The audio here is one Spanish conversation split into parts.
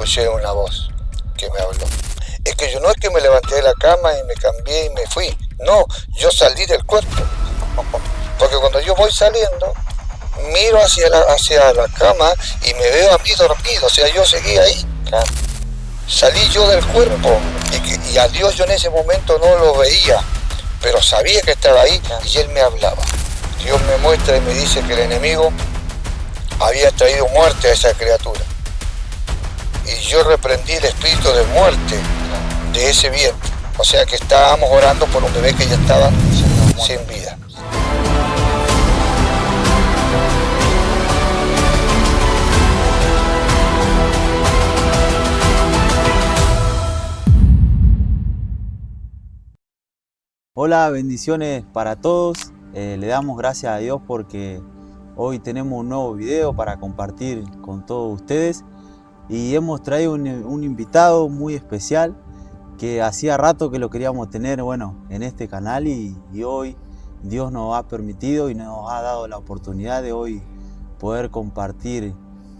escuché una voz que me habló. Es que yo no es que me levanté de la cama y me cambié y me fui. No, yo salí del cuerpo. Porque cuando yo voy saliendo, miro hacia la cama y me veo a mí dormido. O sea, yo seguí ahí. Claro. Salí yo del cuerpo y a Dios yo en ese momento no lo veía, pero sabía que estaba ahí y Él me hablaba. Dios me muestra y me dice que el enemigo había traído muerte a esa criatura. Y yo reprendí el espíritu de muerte de ese vientre. O sea que estábamos orando por un bebé que ya estaba sin vida. Hola, bendiciones para todos. Le damos gracias a Dios porque hoy tenemos un nuevo video para compartir con todos ustedes y hemos traído un invitado muy especial que hacía rato que lo queríamos tener, bueno, en este canal y hoy Dios nos ha permitido y nos ha dado la oportunidad de hoy poder compartir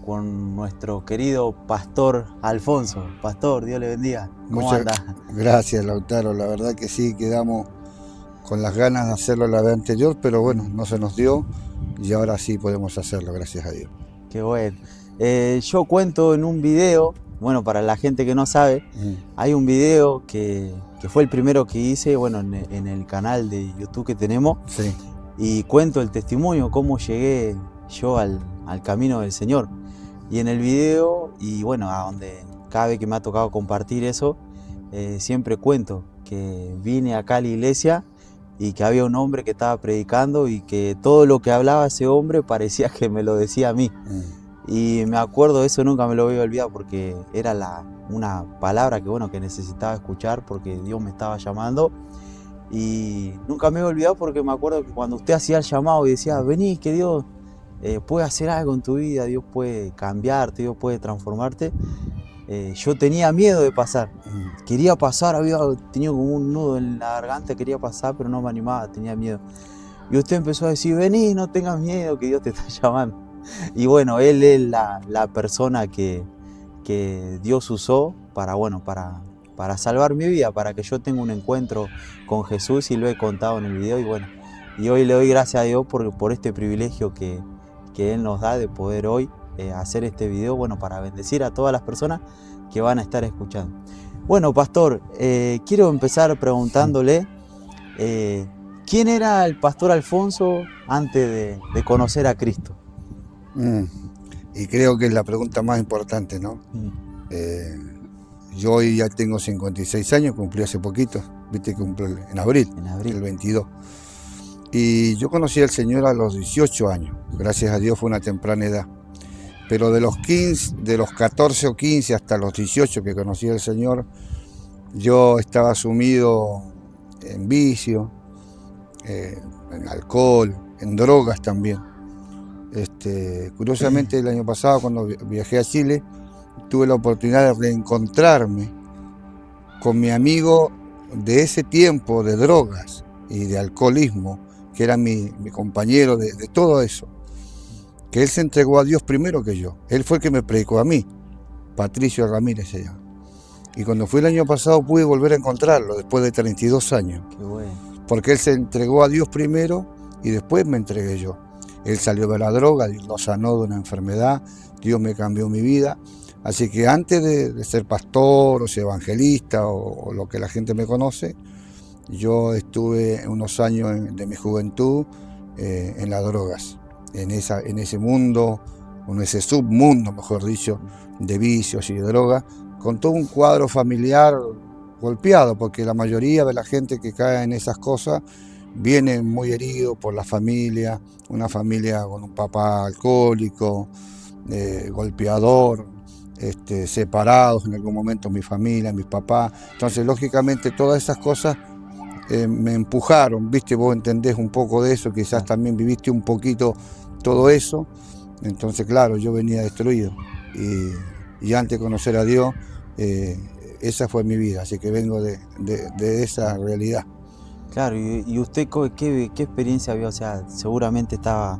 con nuestro querido Pastor Alfonso. Pastor, Dios le bendiga. ¿Cómo anda? Gracias, Lautaro. La verdad que sí, quedamos con las ganas de hacerlo la vez anterior, pero bueno, no se nos dio y ahora sí podemos hacerlo, gracias a Dios. Qué bueno. Yo cuento en un video, bueno, para la gente que no sabe, hay un video que fue el primero que hice, bueno, en el canal de YouTube que tenemos, sí. Y cuento el testimonio, cómo llegué yo al camino del Señor. Y en el video, y bueno, a donde cada vez que me ha tocado compartir eso, siempre cuento que vine acá a la iglesia y que había un hombre que estaba predicando y que todo lo que hablaba ese hombre parecía que me lo decía a mí. Y me acuerdo, eso nunca me lo voy a olvidar porque era una palabra que, bueno, que necesitaba escuchar porque Dios me estaba llamando. Y nunca me he olvidado porque me acuerdo que cuando usted hacía el llamado y decía, vení, que Dios puede hacer algo en tu vida, Dios puede cambiarte, Dios puede transformarte. Yo tenía miedo de pasar, quería pasar, había tenido como un nudo en la garganta, quería pasar, pero no me animaba, tenía miedo. Y usted empezó a decir, vení, no tengas miedo, que Dios te está llamando. Y bueno, él es la persona que Dios usó para, bueno, para salvar mi vida, para que yo tenga un encuentro con Jesús, y lo he contado en el video. Y bueno, y hoy le doy gracias a Dios por este privilegio que Él nos da de poder hoy hacer este video, bueno, para bendecir a todas las personas que van a estar escuchando. Bueno, Pastor, quiero empezar preguntándole, ¿quién era el Pastor Alfonso antes de conocer a Cristo? Y creo que es la pregunta más importante, ¿no? Yo hoy ya tengo 56 años, cumplí hace poquito, viste que cumplo en abril, el 22. Y yo conocí al Señor a los 18 años, gracias a Dios fue una temprana edad. Pero de los 14 o 15 hasta los 18 que conocí al Señor, yo estaba sumido en vicio, en alcohol, en drogas también. Curiosamente el año pasado cuando viajé a Chile, tuve la oportunidad de reencontrarme con mi amigo de ese tiempo de drogas y de alcoholismo, que era mi compañero de todo eso, que él se entregó a Dios primero que yo. Él fue el que me predicó a mí, Patricio Ramírez se llama. Y cuando fui el año pasado pude volver a encontrarlo después de 32 años. Qué bueno. Porque él se entregó a Dios primero y después me entregué yo. Él salió de la droga, Dios lo sanó de una enfermedad, Dios me cambió mi vida. Así que antes de ser pastor o ser evangelista o lo que la gente me conoce, yo estuve unos años de mi juventud en las drogas, en ese mundo, en ese submundo, mejor dicho, de vicios y de drogas, con todo un cuadro familiar golpeado, porque la mayoría de la gente que cae en esas cosas viene muy herido por la familia, una familia con un papá alcohólico, golpeador, separados en algún momento mi familia, mis papás. Entonces, lógicamente, todas esas cosas me empujaron, ¿viste? Vos entendés un poco de eso, quizás también viviste un poquito todo eso. Entonces, claro, yo venía destruido. Y antes de conocer a Dios, esa fue mi vida, así que vengo de esa realidad. Claro, y usted, ¿qué experiencia vio? O sea, seguramente estaba,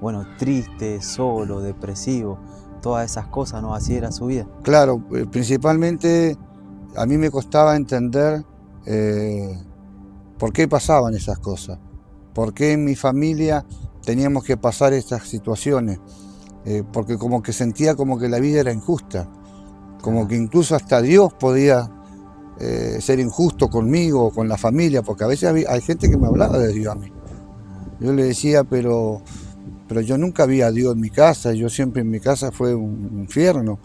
bueno, triste, solo, depresivo. todas esas cosas, ¿no? Así era su vida. Claro, principalmente a mí me costaba entender por qué pasaban esas cosas, por qué en mi familia teníamos que pasar estas situaciones, porque como que sentía como que la vida era injusta, como que incluso hasta Dios podía ser injusto conmigo o con la familia, porque a veces hay gente que me hablaba de Dios a mí. Yo le decía, pero yo nunca vi a Dios en mi casa, yo siempre en mi casa fue un infierno,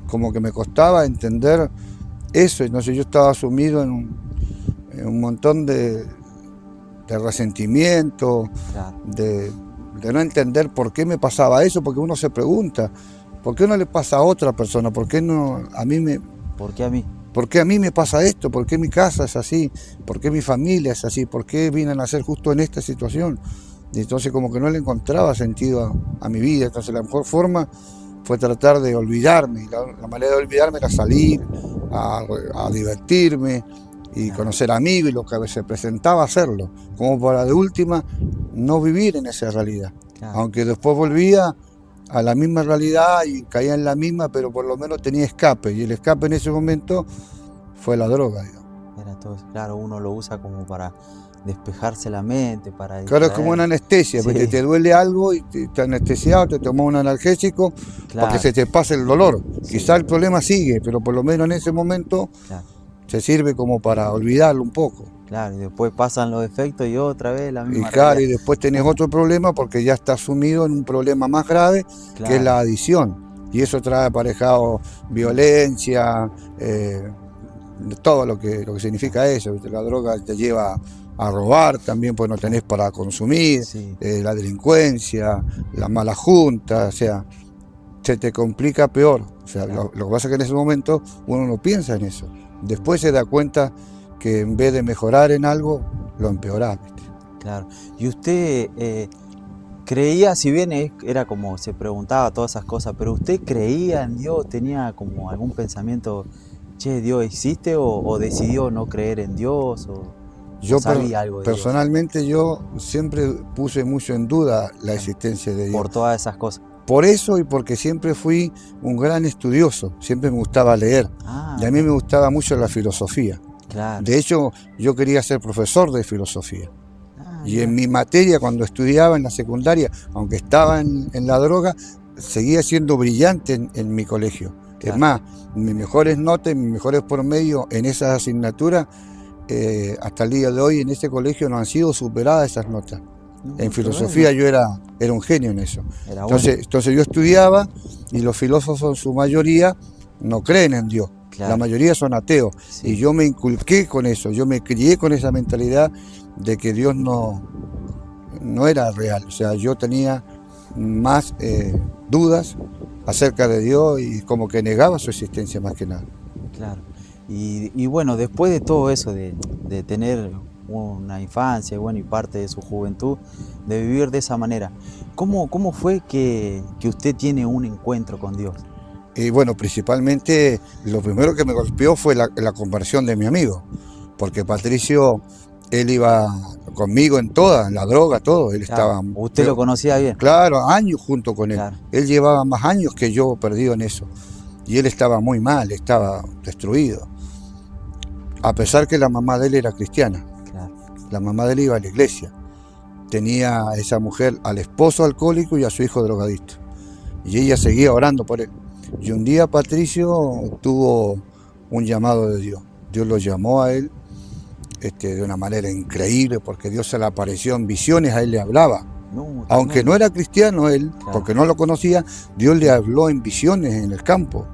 como que me costaba entender eso, entonces yo estaba sumido en un montón de resentimiento, Claro. de no entender por qué me pasaba eso, porque uno se pregunta, ¿por qué no le pasa a otra persona? ¿Por qué no a mí me... ¿Por qué a mí? ¿Por qué a mí me pasa esto? ¿Por qué mi casa es así? ¿Por qué mi familia es así? ¿Por qué vine a nacer justo en esta situación? Y entonces como que no le encontraba sentido a mi vida. Entonces la mejor forma fue tratar de olvidarme. La manera de olvidarme era salir, a divertirme y conocer amigos y lo que se presentaba hacerlo. Como para de última no vivir en esa realidad. Claro. Aunque después volvía a la misma realidad y caía en la misma, pero por lo menos tenía escape. Y el escape en ese momento fue la droga, digamos. Era todo eso. Claro, uno lo usa como para despejarse la mente, para Claro, es como una distraer. anestesia, Sí. porque te duele algo y te anestesiado, te tomas un analgésico Claro. para que se te pase el dolor. Sí. Quizá el problema sigue, pero por lo menos en ese momento Claro. se sirve como para olvidarlo un poco. Claro, y después pasan los efectos y otra vez la Y misma claro, y realidad. después tenés otro problema porque ya estás sumido en un problema más grave, que es Claro. la adicción. Y eso trae aparejado violencia, todo lo que significa eso. La droga te lleva a robar también, pues no tenés para consumir, Sí. la delincuencia, la mala junta, o sea, se te complica peor. O sea, Claro. lo que pasa es que en ese momento uno no piensa en eso. Después se da cuenta que en vez de mejorar en algo, lo empeorás, ¿viste? Claro. Y usted creía, si bien era como se preguntaba todas esas cosas, pero usted creía en Dios, tenía como algún pensamiento, che, ¿Dios existe? O decidió no creer en Dios, o Yo sabía algo de Dios personalmente yo siempre puse mucho en duda la existencia de Dios. por todas esas cosas. Por eso y porque siempre fui un gran estudioso, siempre me gustaba leer. Ah, Y a mí me gustaba mucho la filosofía. claro. De hecho, yo quería ser profesor de filosofía. Ah, Y en mi materia, cuando estudiaba en la secundaria, aunque estaba en la droga, seguía siendo brillante en mi colegio. Claro. Es más, mis mejores notas, mis mejores promedios en esas asignaturas, hasta el día de hoy en ese colegio no han sido superadas esas notas. no, En filosofía tremendo. yo era un genio en eso. Era bueno. Entonces yo estudiaba y los filósofos en su mayoría no creen en Dios. Claro. La mayoría son ateos. Sí. Y yo me inculqué con eso, yo me crié con esa mentalidad de que Dios no era real. O sea, yo tenía más dudas acerca de Dios y como que negaba su existencia más que nada. Claro. Y bueno, después de todo eso, de tener una infancia bueno, y parte de su juventud, de vivir de esa manera, ¿cómo fue que usted tiene un encuentro con Dios? Y bueno, principalmente lo primero que me golpeó fue la conversión de mi amigo, porque Patricio, él iba conmigo en toda, en la droga, todo, él Claro, estaba... usted lo conocía bien. Claro, años junto con él. Claro. Él llevaba más años que yo perdido en eso. Y él estaba muy mal, estaba destruido. A pesar que la mamá de él era cristiana. Claro. La mamá de él iba a la iglesia. Tenía a esa mujer al esposo alcohólico y a su hijo drogadicto. Y ella seguía orando por él. Y un día Patricio tuvo un llamado de Dios. Dios lo llamó a él de una manera increíble, porque Dios se le apareció en visiones, a él le hablaba. No, Aunque tremendo. no era cristiano él, Claro. porque no lo conocía, Dios le habló en visiones en el campo.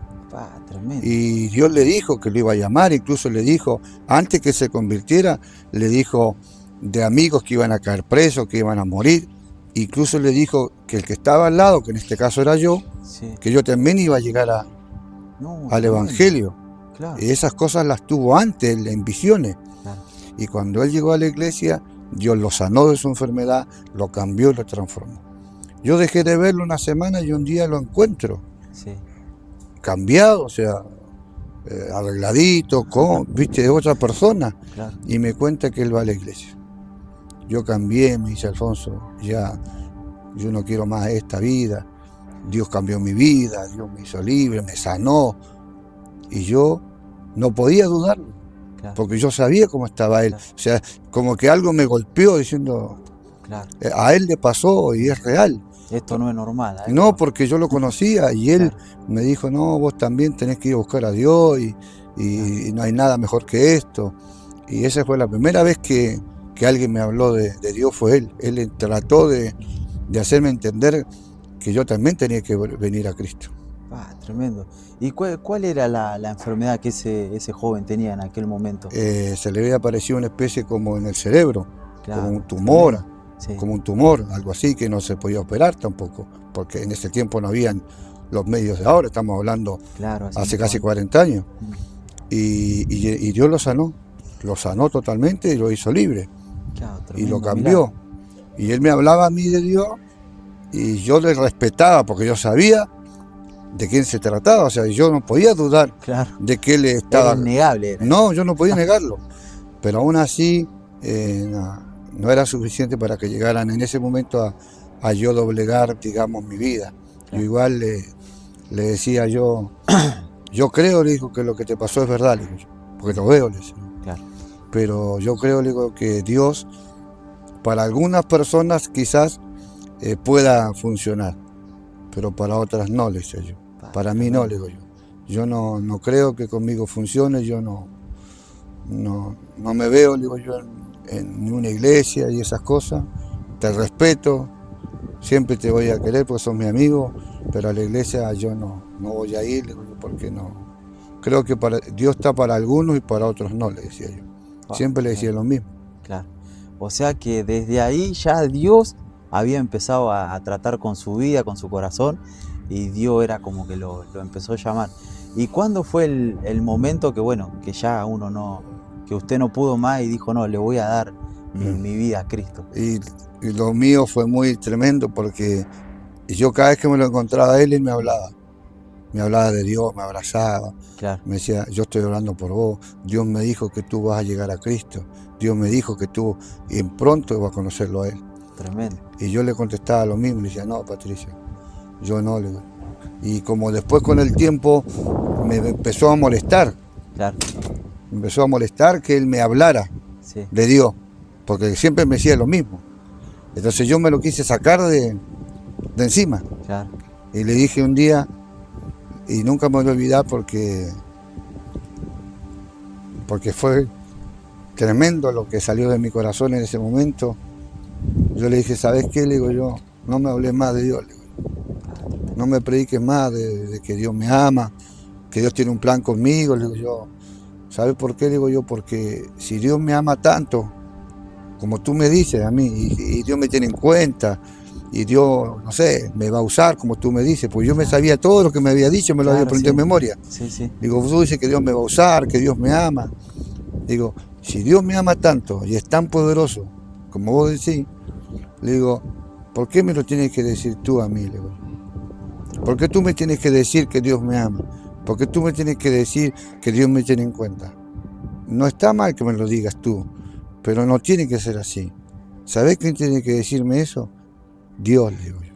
Tremendo. Y Dios le dijo que lo iba a llamar, incluso le dijo, antes que se convirtiera, le dijo de amigos que iban a caer presos, que iban a morir. Incluso le dijo que el que estaba al lado, que en este caso era yo, Sí. que yo también iba a llegar No, al tremendo. Evangelio. Claro. Y esas cosas las tuvo antes en visiones. Claro. Y cuando él llegó a la iglesia, Dios lo sanó de su enfermedad, lo cambió y lo transformó. Yo dejé de verlo una semana y un día lo encuentro Sí. cambiado, o sea, arregladito, viste, de otra persona. Claro. Y me cuenta que él va a la iglesia. Yo cambié, me dice Alfonso, ya yo no quiero más esta vida. Dios cambió mi vida, Dios me hizo libre, me sanó. Y yo no podía dudarlo, claro, porque yo sabía cómo estaba él. claro, O sea, como que algo me golpeó diciendo, claro. a él le pasó y es real. Esto no es normal, a él le No, pasó. porque yo lo conocía y él Claro, me dijo, no, vos también tenés que ir a buscar a Dios claro, y no hay nada mejor que esto. Y esa fue la primera vez que alguien me habló de Dios, fue él. Él trató de hacerme entender que yo también tenía que venir a Cristo. tremendo. ¿Y cuál era la enfermedad que ese joven tenía en aquel momento? Se le había aparecido una especie como en el cerebro, como un Claro, tumor, tremendo. Sí, algo así que no se podía operar tampoco, porque en ese tiempo no habían los medios de ahora, estamos hablando claro, hace hace muchos casi años. 40 años. Mm, Y Dios lo sanó totalmente y lo hizo libre Claro, y lo tremendo milagro. cambió. Y él me hablaba a mí de Dios y yo le respetaba porque yo sabía de quién se trataba, o sea, yo no podía dudar Claro, de que él era estaba... innegable, era. No, yo no podía negarlo, pero aún así no era suficiente para que llegaran en ese momento a yo doblegar, digamos, mi vida. Yo Claro, igual le decía yo creo, le digo, que lo que te pasó es verdad, le digo yo, porque lo veo, le decía. claro. Pero yo creo, le digo, que Dios, para algunas personas quizás pueda funcionar, pero para otras no, le decía yo. Para mí no, le Tremendo. digo yo. Yo no creo que conmigo funcione, yo no me veo, le digo yo, en una iglesia y esas cosas. Te respeto, siempre te voy a querer porque sos mi amigo, pero a la iglesia yo no voy a ir, le digo yo, porque no. Creo que Dios está para algunos y para otros no, le decía yo. Siempre le decía Tremendo. lo mismo. Claro. O sea que desde ahí ya Dios había empezado a tratar con su vida, con su corazón, y Dios era como que lo empezó a llamar. ¿Y cuándo fue el momento que, bueno, que ya uno no, que usted no pudo más y dijo, no, le voy a dar mi vida a Cristo? Y lo mío fue muy tremendo porque yo cada vez que me lo encontraba a él, él me hablaba de Dios, me abrazaba, Claro, me decía, yo estoy orando por vos, Dios me dijo que tú vas a llegar a Cristo, Dios me dijo que tú en pronto vas a conocerlo a él. tremendo. Y yo le contestaba lo mismo, le decía, no, Patricia, yo no, le digo. Y como después con el tiempo me empezó a molestar, Claro, que él me hablara sí, de Dios, porque siempre me decía lo mismo. Entonces yo me lo quise sacar de encima. claro, Y le dije un día, y nunca me voy a olvidar porque fue tremendo lo que salió de mi corazón en ese momento. Yo le dije, ¿sabes qué? Le digo yo, no me hables más de Dios, le digo, tremendo. no me prediques más de que Dios me ama, que Dios tiene un plan conmigo, le digo yo. ¿Sabes por qué? Le digo yo, porque si Dios me ama tanto, como tú me dices a mí, y Dios me tiene en cuenta, y Dios, no sé, me va a usar como tú me dices, pues yo me sabía todo lo que me había dicho, me lo había Claro, aprendido sí, en memoria. sí, sí, Digo, tú dices que Dios me va a usar, que Dios me ama. Digo, si Dios me ama tanto y es tan poderoso como vos decís, le digo, ¿por qué me lo tienes que decir tú a mí? Le digo, ¿por qué tú me tienes que decir que Dios me ama? ¿Por qué tú me tienes que decir que Dios me tiene en cuenta? No está mal que me lo digas tú, pero no tiene que ser así. ¿Sabés quién tiene que decirme eso? Dios, le digo yo.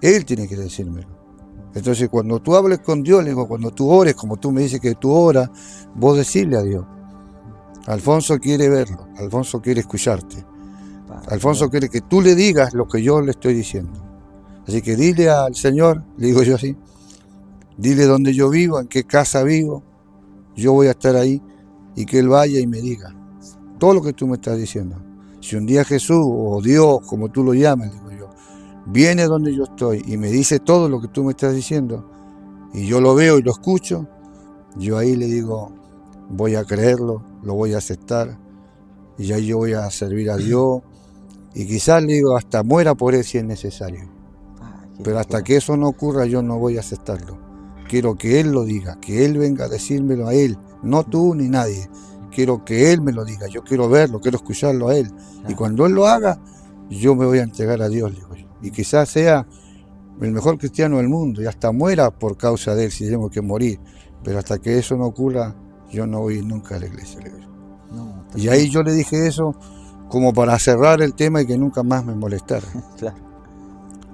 Él tiene que decírmelo. Entonces, cuando tú hables con Dios, le digo, cuando tú ores, como tú me dices que tú oras, vos decirle a Dios. Alfonso quiere verlo, Alfonso quiere escucharte, Alfonso tremendo. quiere que tú le digas lo que yo le estoy diciendo. Así que dile al Señor, le digo yo así, dile dónde yo vivo, en qué casa vivo, yo voy a estar ahí y que Él vaya y me diga todo lo que tú me estás diciendo. Si un día Jesús o Dios, como tú lo llamas, digo yo, viene donde yo estoy y me dice todo lo que tú me estás diciendo y yo lo veo y lo escucho, yo ahí le digo, voy a creerlo, lo voy a aceptar y ahí yo voy a servir a Dios y quizás le digo hasta muera por Él si es necesario. Qué Pero hasta locura. que eso no ocurra yo no voy a aceptarlo. Quiero que Él lo diga, que Él venga a decírmelo a Él, no tú ni nadie. Quiero que Él me lo diga, yo quiero verlo, quiero escucharlo a Él. Y Claro, cuando Él lo haga, yo me voy a entregar a Dios, digo yo. Y quizás sea el mejor cristiano del mundo y hasta muera por causa de Él si tengo que morir. Pero hasta que eso no ocurra, yo no voy nunca a la iglesia, digo yo. no, Y ahí tremendo. yo le dije eso como para cerrar el tema y que nunca más me molestara. Claro.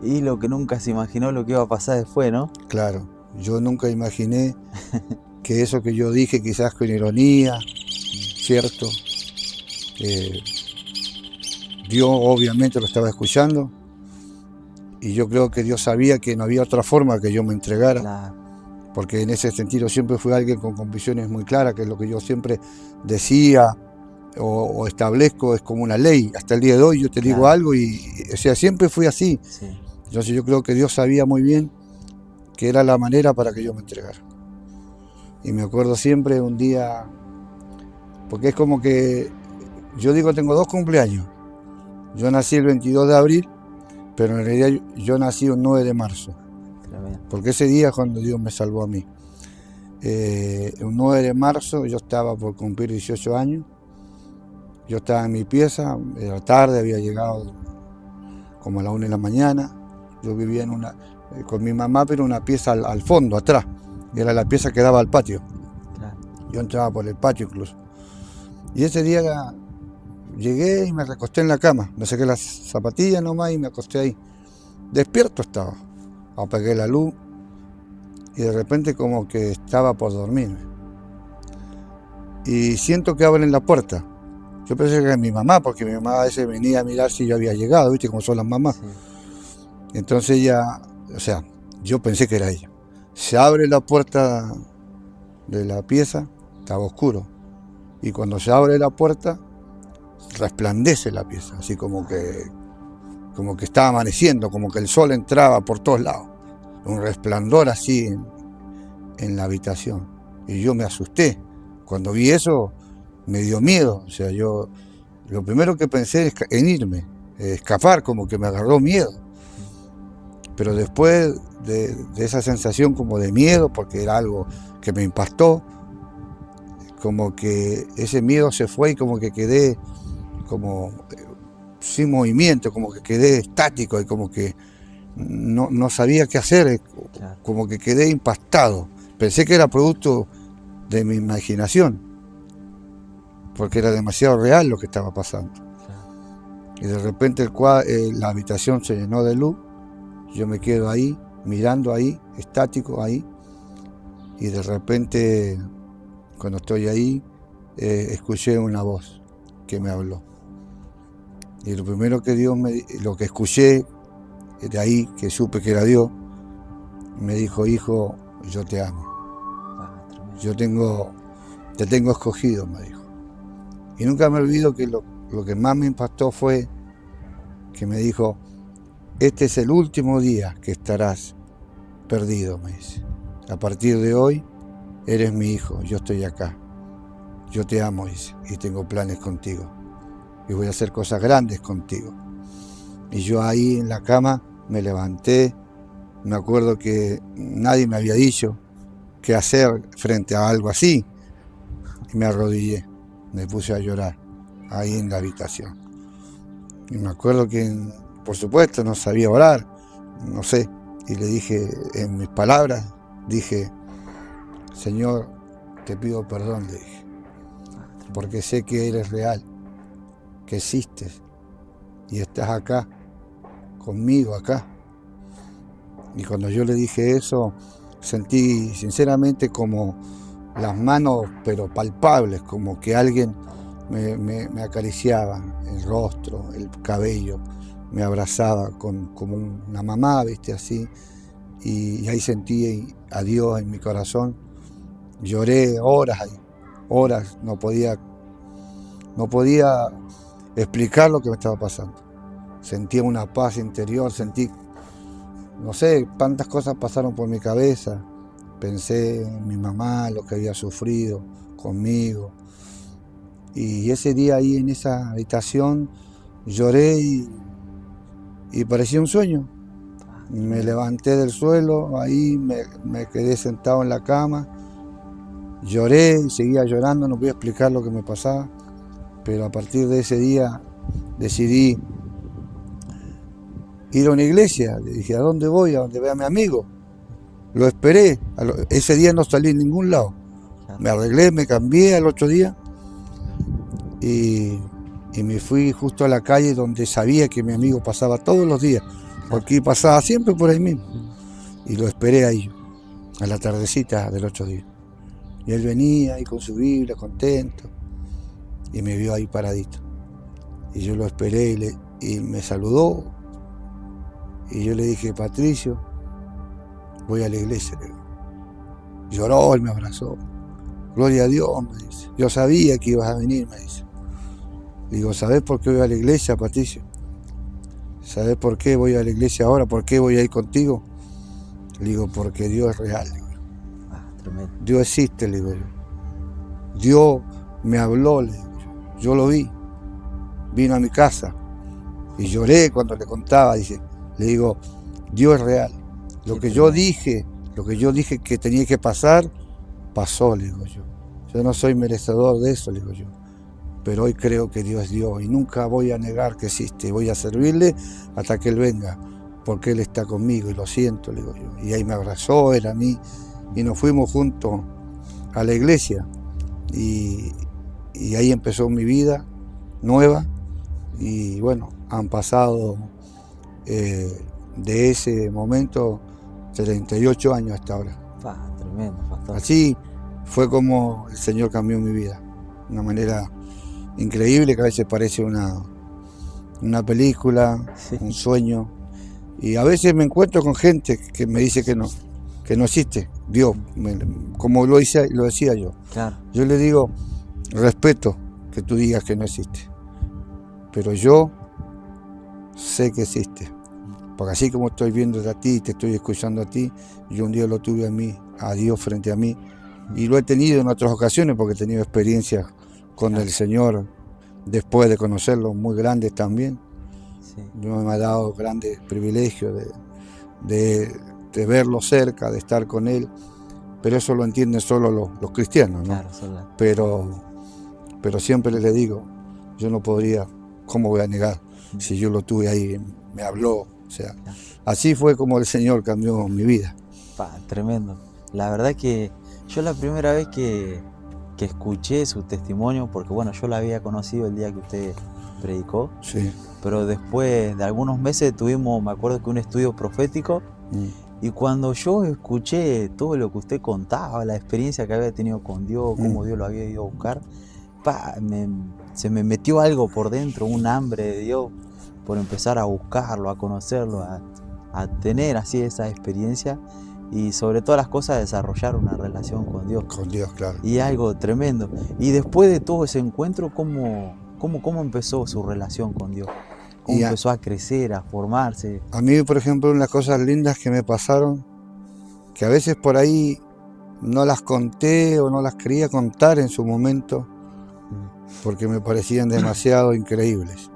Y lo que nunca se imaginó lo que iba a pasar después, ¿no? Claro, yo nunca imaginé que eso que yo dije, quizás con ironía, ¿cierto? Eh, Dios obviamente lo estaba escuchando y yo creo que Dios sabía que no había otra forma que yo me entregara, Claro, porque en ese sentido siempre fui alguien con convicciones muy claras, que es lo que yo siempre decía o establezco, es como una ley. Hasta el día de hoy yo te digo claro, algo o sea, siempre fui así. sí, Entonces yo creo que Dios sabía muy bien que era la manera para que yo me entregara. Y me acuerdo siempre un día, porque es como que, yo digo, tengo 2 cumpleaños. Yo nací el 22 de abril, pero en realidad yo nací un 9 de marzo, tremendo. porque ese día es cuando Dios me salvó a mí. Un 9 de marzo yo estaba por cumplir 18 años, yo estaba en mi pieza, era tarde, había llegado como a la 1 de la mañana, yo vivía con mi mamá, pero una pieza al fondo, atrás, era la pieza que daba al patio, Claro, yo entraba por el patio incluso. Y ese día llegué y me recosté en la cama, me saqué las zapatillas nomás y me acosté ahí. Despierto estaba, apagué la luz y de repente como que estaba por dormirme. Y siento que abren la puerta. Yo pensé que era mi mamá, porque mi mamá a veces venía a mirar si yo había llegado, ¿viste cómo son las mamás? sí, Entonces ella, o sea, yo pensé que era ella. Se abre la puerta de la pieza, estaba oscuro. Y cuando se abre la puerta, resplandece la pieza, así como que estaba amaneciendo, como que el sol entraba por todos lados. Un resplandor así en la habitación. Y yo me asusté. Cuando vi eso, me dio miedo. O sea, yo lo primero que pensé es en irme, escapar, como que me agarró miedo. Pero después de esa sensación como de miedo, porque era algo que me impactó, como que ese miedo se fue y como que quedé como sin movimiento, como que quedé estático y como que no sabía qué hacer, claro, como que quedé impactado. Pensé que era producto de mi imaginación, porque era demasiado real lo que estaba pasando. claro. Y de repente la habitación se llenó de luz, yo me quedo ahí, mirando ahí, estático ahí, y de repente, cuando estoy ahí, escuché una voz que me habló. Y lo primero que lo que escuché de ahí, que supe que era Dios, me dijo: hijo, yo te amo, Ah, tremendo. te tengo escogido, me dijo. Y nunca me olvido que lo que más me impactó fue que me dijo: este es el último día que estarás perdido, me dice. A partir de hoy eres mi hijo, yo estoy acá, yo te amo, dice, y tengo planes contigo, y voy a hacer cosas grandes contigo. Y yo ahí en la cama me levanté, me acuerdo que nadie me había dicho qué hacer frente a algo así, y me arrodillé, me puse a llorar ahí en la habitación. Y me acuerdo que, por supuesto, no sabía orar, no sé, y le dije, en mis palabras, dije: Señor, te pido perdón, le dije, porque sé que eres real, que existes y estás acá, conmigo acá. Y cuando yo le dije eso, sentí sinceramente como las manos, pero palpables, como que alguien me acariciaba el rostro, el cabello, me abrazaba como una mamá, viste, así. Y ahí sentí a Dios en mi corazón. Lloré horas ahí, horas, no podía explicar lo que me estaba pasando. Sentía una paz interior, no sé, tantas cosas pasaron por mi cabeza. Pensé en mi mamá, lo que había sufrido conmigo. Y ese día ahí en esa habitación lloré y parecía un sueño. Me levanté del suelo, ahí me quedé sentado en la cama, lloré y seguía llorando, no podía explicar lo que me pasaba, pero a partir de ese día decidí ir a una iglesia. Le dije: ¿a dónde voy? A donde vea a mi amigo. Lo esperé, ese día no salí en ningún lado. Me arreglé, me cambié al otro día y me fui justo a la calle donde sabía que mi amigo pasaba todos los días, porque pasaba siempre por ahí mismo. Y lo esperé ahí, a la tardecita del 8 días. Y él venía ahí con su Biblia, contento, y me vio ahí paradito. Y yo lo esperé y me saludó. Y yo le dije, Patricio, voy a la iglesia. Le digo. Lloró, él me abrazó. Gloria a Dios, me dice. Yo sabía que ibas a venir, me dice. Digo, ¿sabés por qué voy a la iglesia, Patricio? ¿Sabés por qué voy a la iglesia ahora? ¿Por qué voy a ir contigo? Le digo, porque Dios es real. Le digo. Tremendo. Dios existe, le digo yo. Dios me habló, le digo yo lo vi. Vino a mi casa y lloré cuando le contaba. Dice, le digo, Dios es real. Lo que yo dije que tenía que pasar, pasó, le digo yo. Yo no soy merecedor de eso, le digo yo. Pero hoy creo que Dios es Dios y nunca voy a negar que existe. Voy a servirle hasta que Él venga, porque Él está conmigo y lo siento, le digo yo. Y ahí me abrazó, él a mí, y nos fuimos juntos a la iglesia. Y ahí empezó mi vida nueva. Y bueno, han pasado de ese momento 38 años hasta ahora. Tremendo, pastor. Así fue como el Señor cambió mi vida. De una manera increíble, que a veces parece una película, Sí. un sueño. Y a veces me encuentro con gente que me dice que no existe Dios, como lo decía yo. Claro. Yo le digo, respeto que tú digas que no existe, pero yo sé que existe. Porque así como estoy viendo a ti, te estoy escuchando a ti, yo un día lo tuve a Dios frente a mí, y lo he tenido en otras ocasiones porque he tenido experiencias con el Señor después de conocerlo, muy grandes también. Sí. Dios me ha dado grandes privilegios de verlo cerca, de estar con Él, pero eso lo entienden solo los cristianos, ¿no? Claro, Pero siempre les digo, yo no podría, ¿cómo voy a negar? Si yo lo tuve ahí, me habló, o sea, así fue como el Señor cambió mi vida. Tremendo. La verdad que yo la primera vez que escuché su testimonio, porque bueno, yo la había conocido el día que usted predicó, Sí. pero después de algunos meses tuvimos, me acuerdo que un estudio profético, y cuando yo escuché todo lo que usted contaba, la experiencia que había tenido con Dios, cómo Dios lo había ido a buscar, se me metió algo por dentro, un hambre de Dios, por empezar a buscarlo, a conocerlo, a tener así esa experiencia, y sobre todas las cosas desarrollar una relación con Dios. Con Dios, claro. Y algo tremendo. Y después de todo ese encuentro, ¿cómo empezó su relación con Dios? ¿Cómo empezó a crecer, a formarse? A mí, por ejemplo, unas cosas lindas que me pasaron, que a veces por ahí no las conté o no las quería contar en su momento, porque me parecían demasiado increíbles.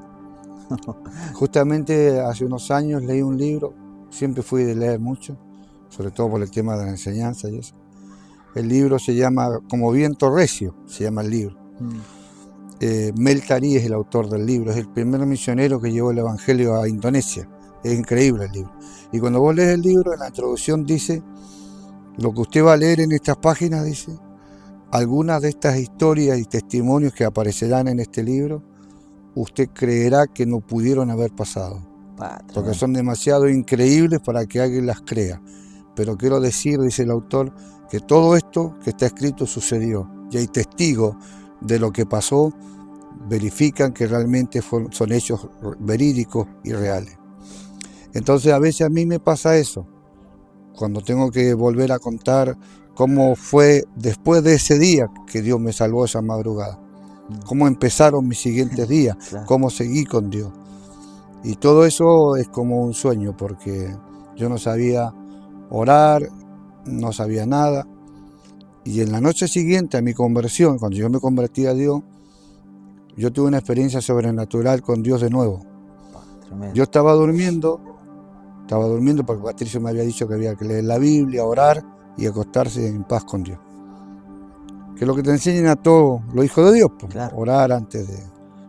Justamente hace unos años leí un libro, siempre fui de leer mucho, sobre todo por el tema de la enseñanza y eso. El libro se llama Como viento recio, se llama el libro. Mel Tari es el autor del libro, es el primer misionero que llevó el evangelio a Indonesia. Es increíble el libro. Y cuando vos lees el libro, en la introducción dice, lo que usted va a leer en estas páginas, dice, algunas de estas historias y testimonios que aparecerán en este libro, usted creerá que no pudieron haber pasado, porque son demasiado increíbles para que alguien las crea. Pero quiero decir, dice el autor, que todo esto que está escrito sucedió, y hay testigos de lo que pasó, verifican que realmente son hechos verídicos y reales. Entonces a veces a mí me pasa eso, cuando tengo que volver a contar cómo fue después de ese día que Dios me salvó esa madrugada, cómo empezaron mis siguientes días, cómo seguí con Dios. Y todo eso es como un sueño, porque yo no sabía orar, no sabía nada. Y en la noche siguiente a mi conversión, cuando yo me convertí a Dios, yo tuve una experiencia sobrenatural con Dios de nuevo. Yo estaba durmiendo porque Patricio me había dicho que había que leer la Biblia, orar y acostarse en paz con Dios. Que es lo que te enseñan a todos los hijos de Dios, pues, claro. Orar antes de...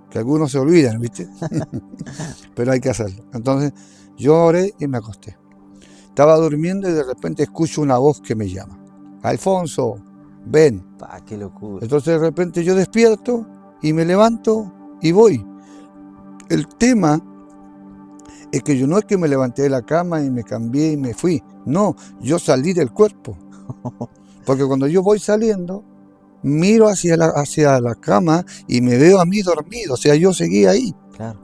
que algunos se olvidan, ¿viste? Pero hay que hacerlo. Entonces yo oré y me acosté. Estaba durmiendo y de repente escucho una voz que me llama. Alfonso, ven. ¡Qué locura! Entonces de repente yo despierto y me levanto y voy. El tema es que yo no es que me levanté de la cama y me cambié y me fui. No, yo salí del cuerpo. Porque cuando yo voy saliendo, miro hacia la cama y me veo a mí dormido. O sea, yo seguí ahí. Claro.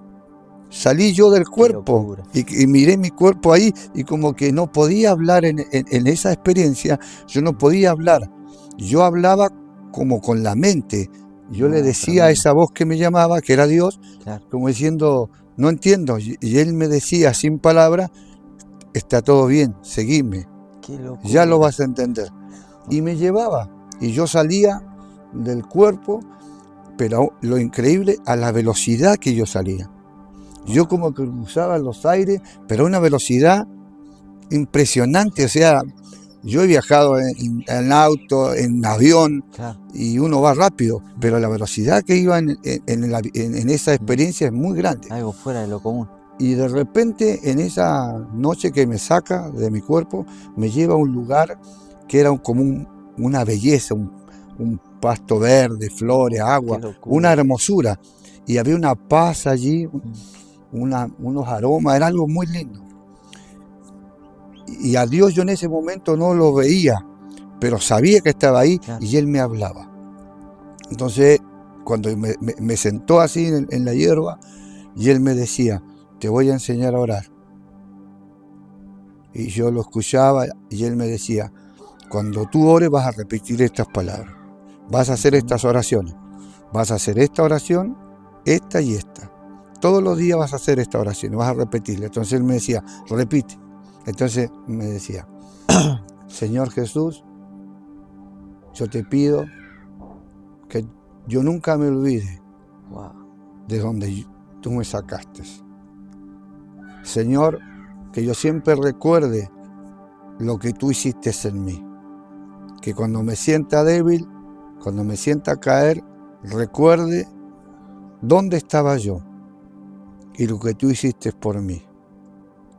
Salí yo del Qué cuerpo locura. y miré mi cuerpo ahí y como que no podía hablar en esa experiencia, yo no podía hablar. Yo hablaba como con la mente. Yo le decía a Tremendo. esa voz que me llamaba, que era Dios, Claro. como diciendo, no entiendo. Y él me decía sin palabras, está todo bien, seguime, Qué locura. ya lo vas a entender. Y me llevaba. Y yo salía del cuerpo, pero lo increíble, a la velocidad que yo salía. Yo como que cruzaba los aires, pero a una velocidad impresionante. O sea, yo he viajado en auto, en avión, Claro. y uno va rápido, pero la velocidad que iba en esa experiencia es muy grande. Algo fuera de lo común. Y de repente, en esa noche que me saca de mi cuerpo, me lleva a un lugar que era como una belleza, un pasto verde, flores, agua, Qué locura. una hermosura. Y había una paz allí, unos aromas, era algo muy lindo. Y a Dios yo en ese momento no lo veía, pero sabía que estaba ahí. Claro. Y Él me hablaba. Entonces, cuando me sentó así en la hierba, y Él me decía, te voy a enseñar a orar. Y yo lo escuchaba y Él me decía, cuando tú ores vas a repetir estas palabras, vas a hacer estas oraciones, vas a hacer esta oración, esta y esta. Todos los días vas a hacer esta oración, vas a repetirla. Entonces Él me decía, repite. Entonces me decía, Señor Jesús, yo te pido que yo nunca me olvide de donde tú me sacaste. Señor, que yo siempre recuerde lo que tú hiciste en mí. Que cuando me sienta débil, cuando me sienta caer, recuerde dónde estaba yo y lo que tú hiciste por mí.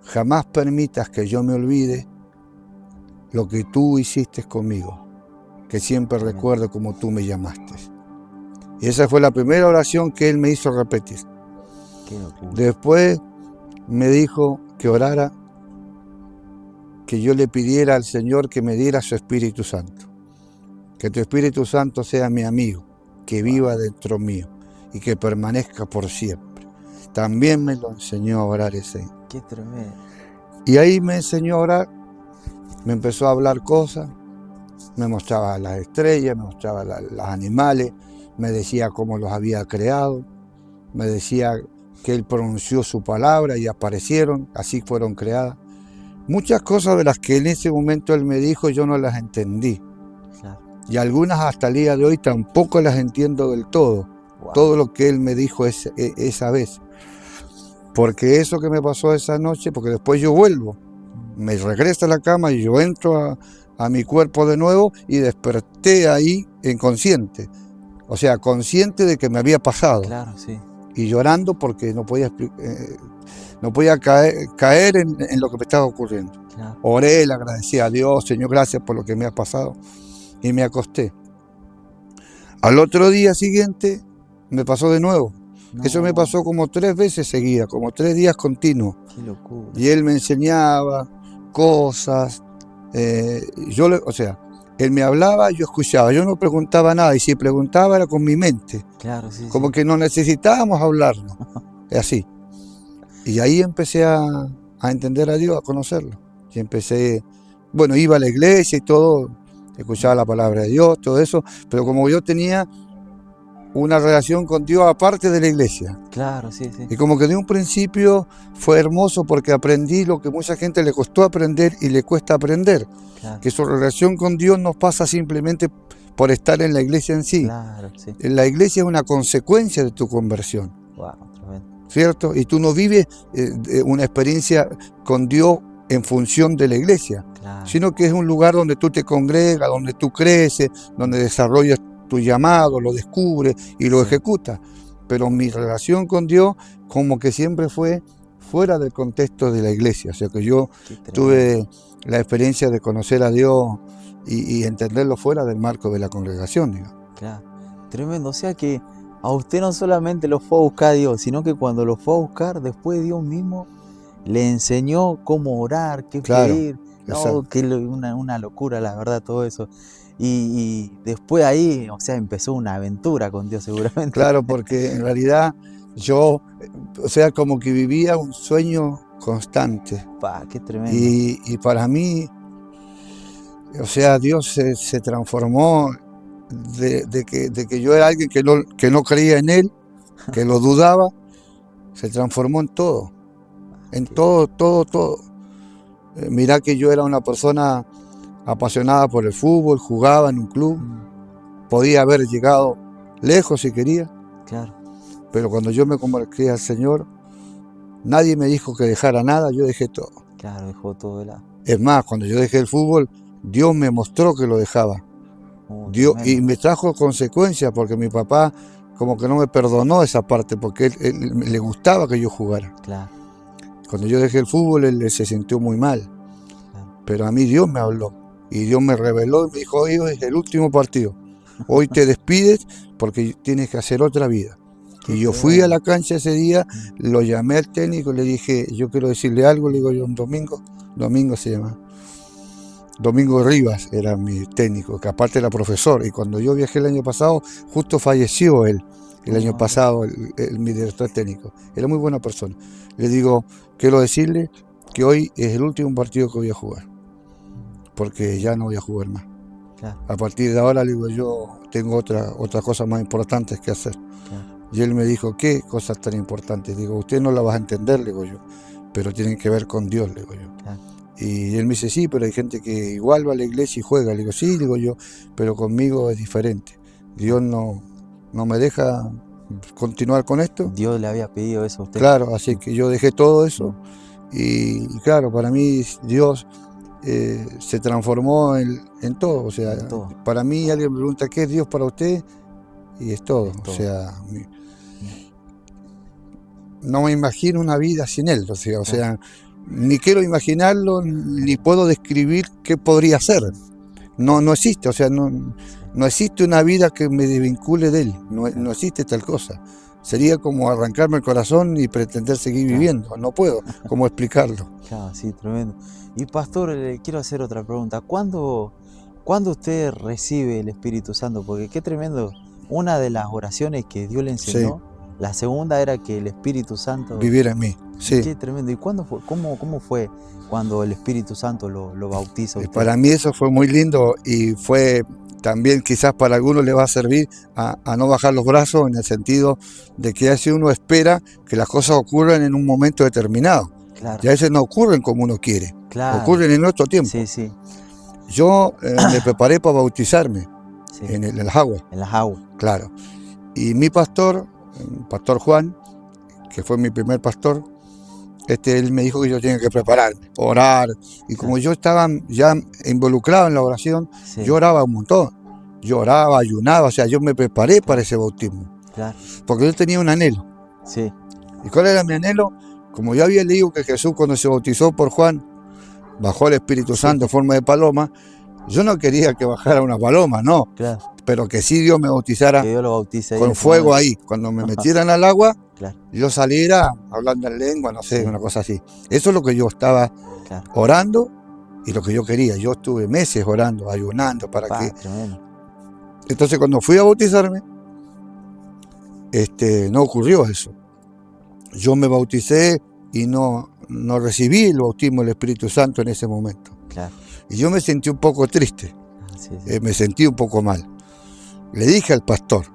Jamás permitas que yo me olvide lo que tú hiciste conmigo, que siempre recuerdo como tú me llamaste. Y esa fue la primera oración que Él me hizo repetir. Qué locura. Después me dijo que orara, que yo le pidiera al Señor que me diera su Espíritu Santo. Que tu Espíritu Santo sea mi amigo, que viva dentro mío y que permanezca por siempre. También me lo enseñó a orar ese. Qué tremendo. Y ahí me enseñó a orar, me empezó a hablar cosas, me mostraba las estrellas, me mostraba los animales, me decía cómo los había creado, me decía que Él pronunció su palabra y aparecieron, así fueron creadas. Muchas cosas de las que en ese momento Él me dijo yo no las entendí. Claro. Y algunas hasta el día de hoy tampoco las entiendo del todo. Wow. Todo lo que Él me dijo esa vez. Porque eso que me pasó esa noche, porque después yo vuelvo, me regreso a la cama y yo entro a mi cuerpo de nuevo y desperté ahí inconsciente. O sea, consciente de que me había pasado. Claro, sí. Y llorando porque no podía caer en lo que me estaba ocurriendo. Claro. Oré, le agradecí a Dios, Señor, gracias por lo que me ha pasado. Y me acosté. Al otro día siguiente me pasó de nuevo. No. Eso me pasó como 3 veces seguidas, como 3 días continuos. Qué locura. Y Él me enseñaba cosas. O sea, Él me hablaba, yo escuchaba. Yo no preguntaba nada. Y si preguntaba era con mi mente. Claro, sí. Como sí. que no necesitábamos hablarnos. Es así. Y ahí empecé a entender a Dios, a conocerlo. Y empecé, bueno, iba a la iglesia y todo, escuchaba la palabra de Dios, todo eso, pero como yo tenía una relación con Dios aparte de la iglesia. Claro, sí, sí. Y como que de un principio fue hermoso porque aprendí lo que mucha gente le costó aprender y le cuesta aprender. Claro. Que su relación con Dios no pasa simplemente por estar en la iglesia en sí. Claro, sí. La iglesia es una consecuencia de tu conversión. Wow, tremendo. ¿Cierto? Y tú no vives una experiencia con Dios en función de la iglesia, Claro. sino que es un lugar donde tú te congregas, donde tú creces, donde desarrollas tu llamado, lo descubres y lo ejecutas. Pero mi relación con Dios como que siempre fue fuera del contexto de la iglesia. O sea que yo tuve la experiencia de conocer a Dios y entenderlo fuera del marco de la congregación, digamos. Claro, tremendo. O sea que a usted no solamente lo fue a buscar Dios, sino que cuando lo fue a buscar, después Dios mismo le enseñó cómo orar, qué Claro, pedir. No, exacto. una locura, la verdad, todo eso. Y después ahí, o sea, empezó una aventura con Dios seguramente. Claro, porque en realidad yo, o sea, como que vivía un sueño constante. Pa, qué tremendo. Y para mí, o sea, Dios se transformó de que yo era alguien que no creía en Él, que lo dudaba, se transformó en Qué- todo, todo, todo. Mirá que yo era una persona apasionada por el fútbol, jugaba en un club, podía haber llegado lejos si quería, Claro, pero cuando yo me convertí al Señor, nadie me dijo que dejara nada, yo dejé todo. claro, dejó todo de lado. Es más, cuando yo dejé el fútbol, Dios me mostró que lo dejaba. Dios, y Tremendo. me trajo consecuencias porque mi papá como que no me perdonó esa parte porque él le gustaba que yo jugara. Claro, Cuando yo dejé el fútbol, él se sintió muy mal. claro. Pero a mí Dios me habló y Dios me reveló y me dijo, hoy es el último partido. Hoy te despides porque tienes que hacer otra vida. Qué Y yo fui a la tremendo. cancha ese día, lo llamé al técnico, le dije, yo quiero decirle algo, le digo yo, un Domingo se llama. Domingo Rivas era mi técnico, que aparte era profesor. Y cuando yo viajé el año pasado, justo falleció él, el año Mira, pasado, mi director técnico. Era muy buena persona. Le digo, quiero decirle que hoy es el último partido que voy a jugar, porque ya no voy a jugar más. claro, A partir de ahora, le digo, yo tengo otras cosas más importantes que hacer. claro, Y él me dijo, ¿qué cosas tan importantes? Digo, usted no la vas a entender, le digo yo, pero tienen que ver con Dios, le digo yo. claro. Y él me dice, sí, pero hay gente que igual va a la iglesia y juega. Le digo, sí, digo yo, pero conmigo es diferente. Dios no me deja continuar con esto. Dios le había pedido eso a usted. Claro, así que yo dejé todo eso. Y claro, para mí Dios se transformó en todo. O sea, En todo. para mí alguien me pregunta, ¿qué es Dios para usted? Y es todo. Es O todo. sea, no me imagino una vida sin Él. O sea, ni quiero imaginarlo, ni puedo describir qué podría ser. No existe, o sea, no existe una vida que me desvincule de Él. No existe tal cosa. Sería como arrancarme el corazón y pretender seguir viviendo. No puedo, ¿cómo explicarlo? Claro, sí, tremendo. Y pastor, le quiero hacer otra pregunta. ¿Cuándo usted recibe el Espíritu Santo? Porque qué tremendo. Una de las oraciones que Dios le Sí, enseñó, la segunda era que el Espíritu Santo. vivir en mí. Sí. Qué tremendo. ¿Y cuándo fue? ¿Cómo fue cuando el Espíritu Santo lo bautiza a usted? Para mí eso fue muy lindo y fue también quizás para algunos le va a servir a no bajar los brazos en el sentido de que así uno espera que las cosas ocurran en un momento determinado. Claro, Y a veces no ocurren como uno quiere, claro. ocurren en otro tiempo. Sí, sí, Yo me preparé para bautizarme sí. en las aguas, En las aguas. claro. Y mi pastor, Pastor Juan, que fue mi primer pastor, él me dijo que yo tenía que prepararme, orar. Y como yo estaba ya involucrado en la oración, Sí, yo oraba un montón. Yo oraba, ayunaba, o sea, yo me preparé para ese bautismo. claro. Porque yo tenía un anhelo. Sí, ¿Y cuál era mi anhelo? Como yo había leído que Jesús cuando se bautizó por Juan, bajó el Espíritu Santo en forma de paloma, yo no quería que bajara una paloma, no. claro. Pero que sí Dios me bautizara Que Dios lo bautice ahí en con ese fuego momento. ahí. Cuando me metieran al agua, Claro, yo saliera hablando en lengua, no sé, Sí. una cosa así. Eso es lo que yo estaba claro. orando y lo que yo quería. Yo estuve meses orando, ayunando para Pa, que... tremendo. Entonces cuando fui a bautizarme, no ocurrió eso. Yo me bauticé y no recibí el bautismo del Espíritu Santo en ese momento. Claro. Y yo me sentí un poco triste, Sí, sí. me sentí un poco mal. Le dije al pastor,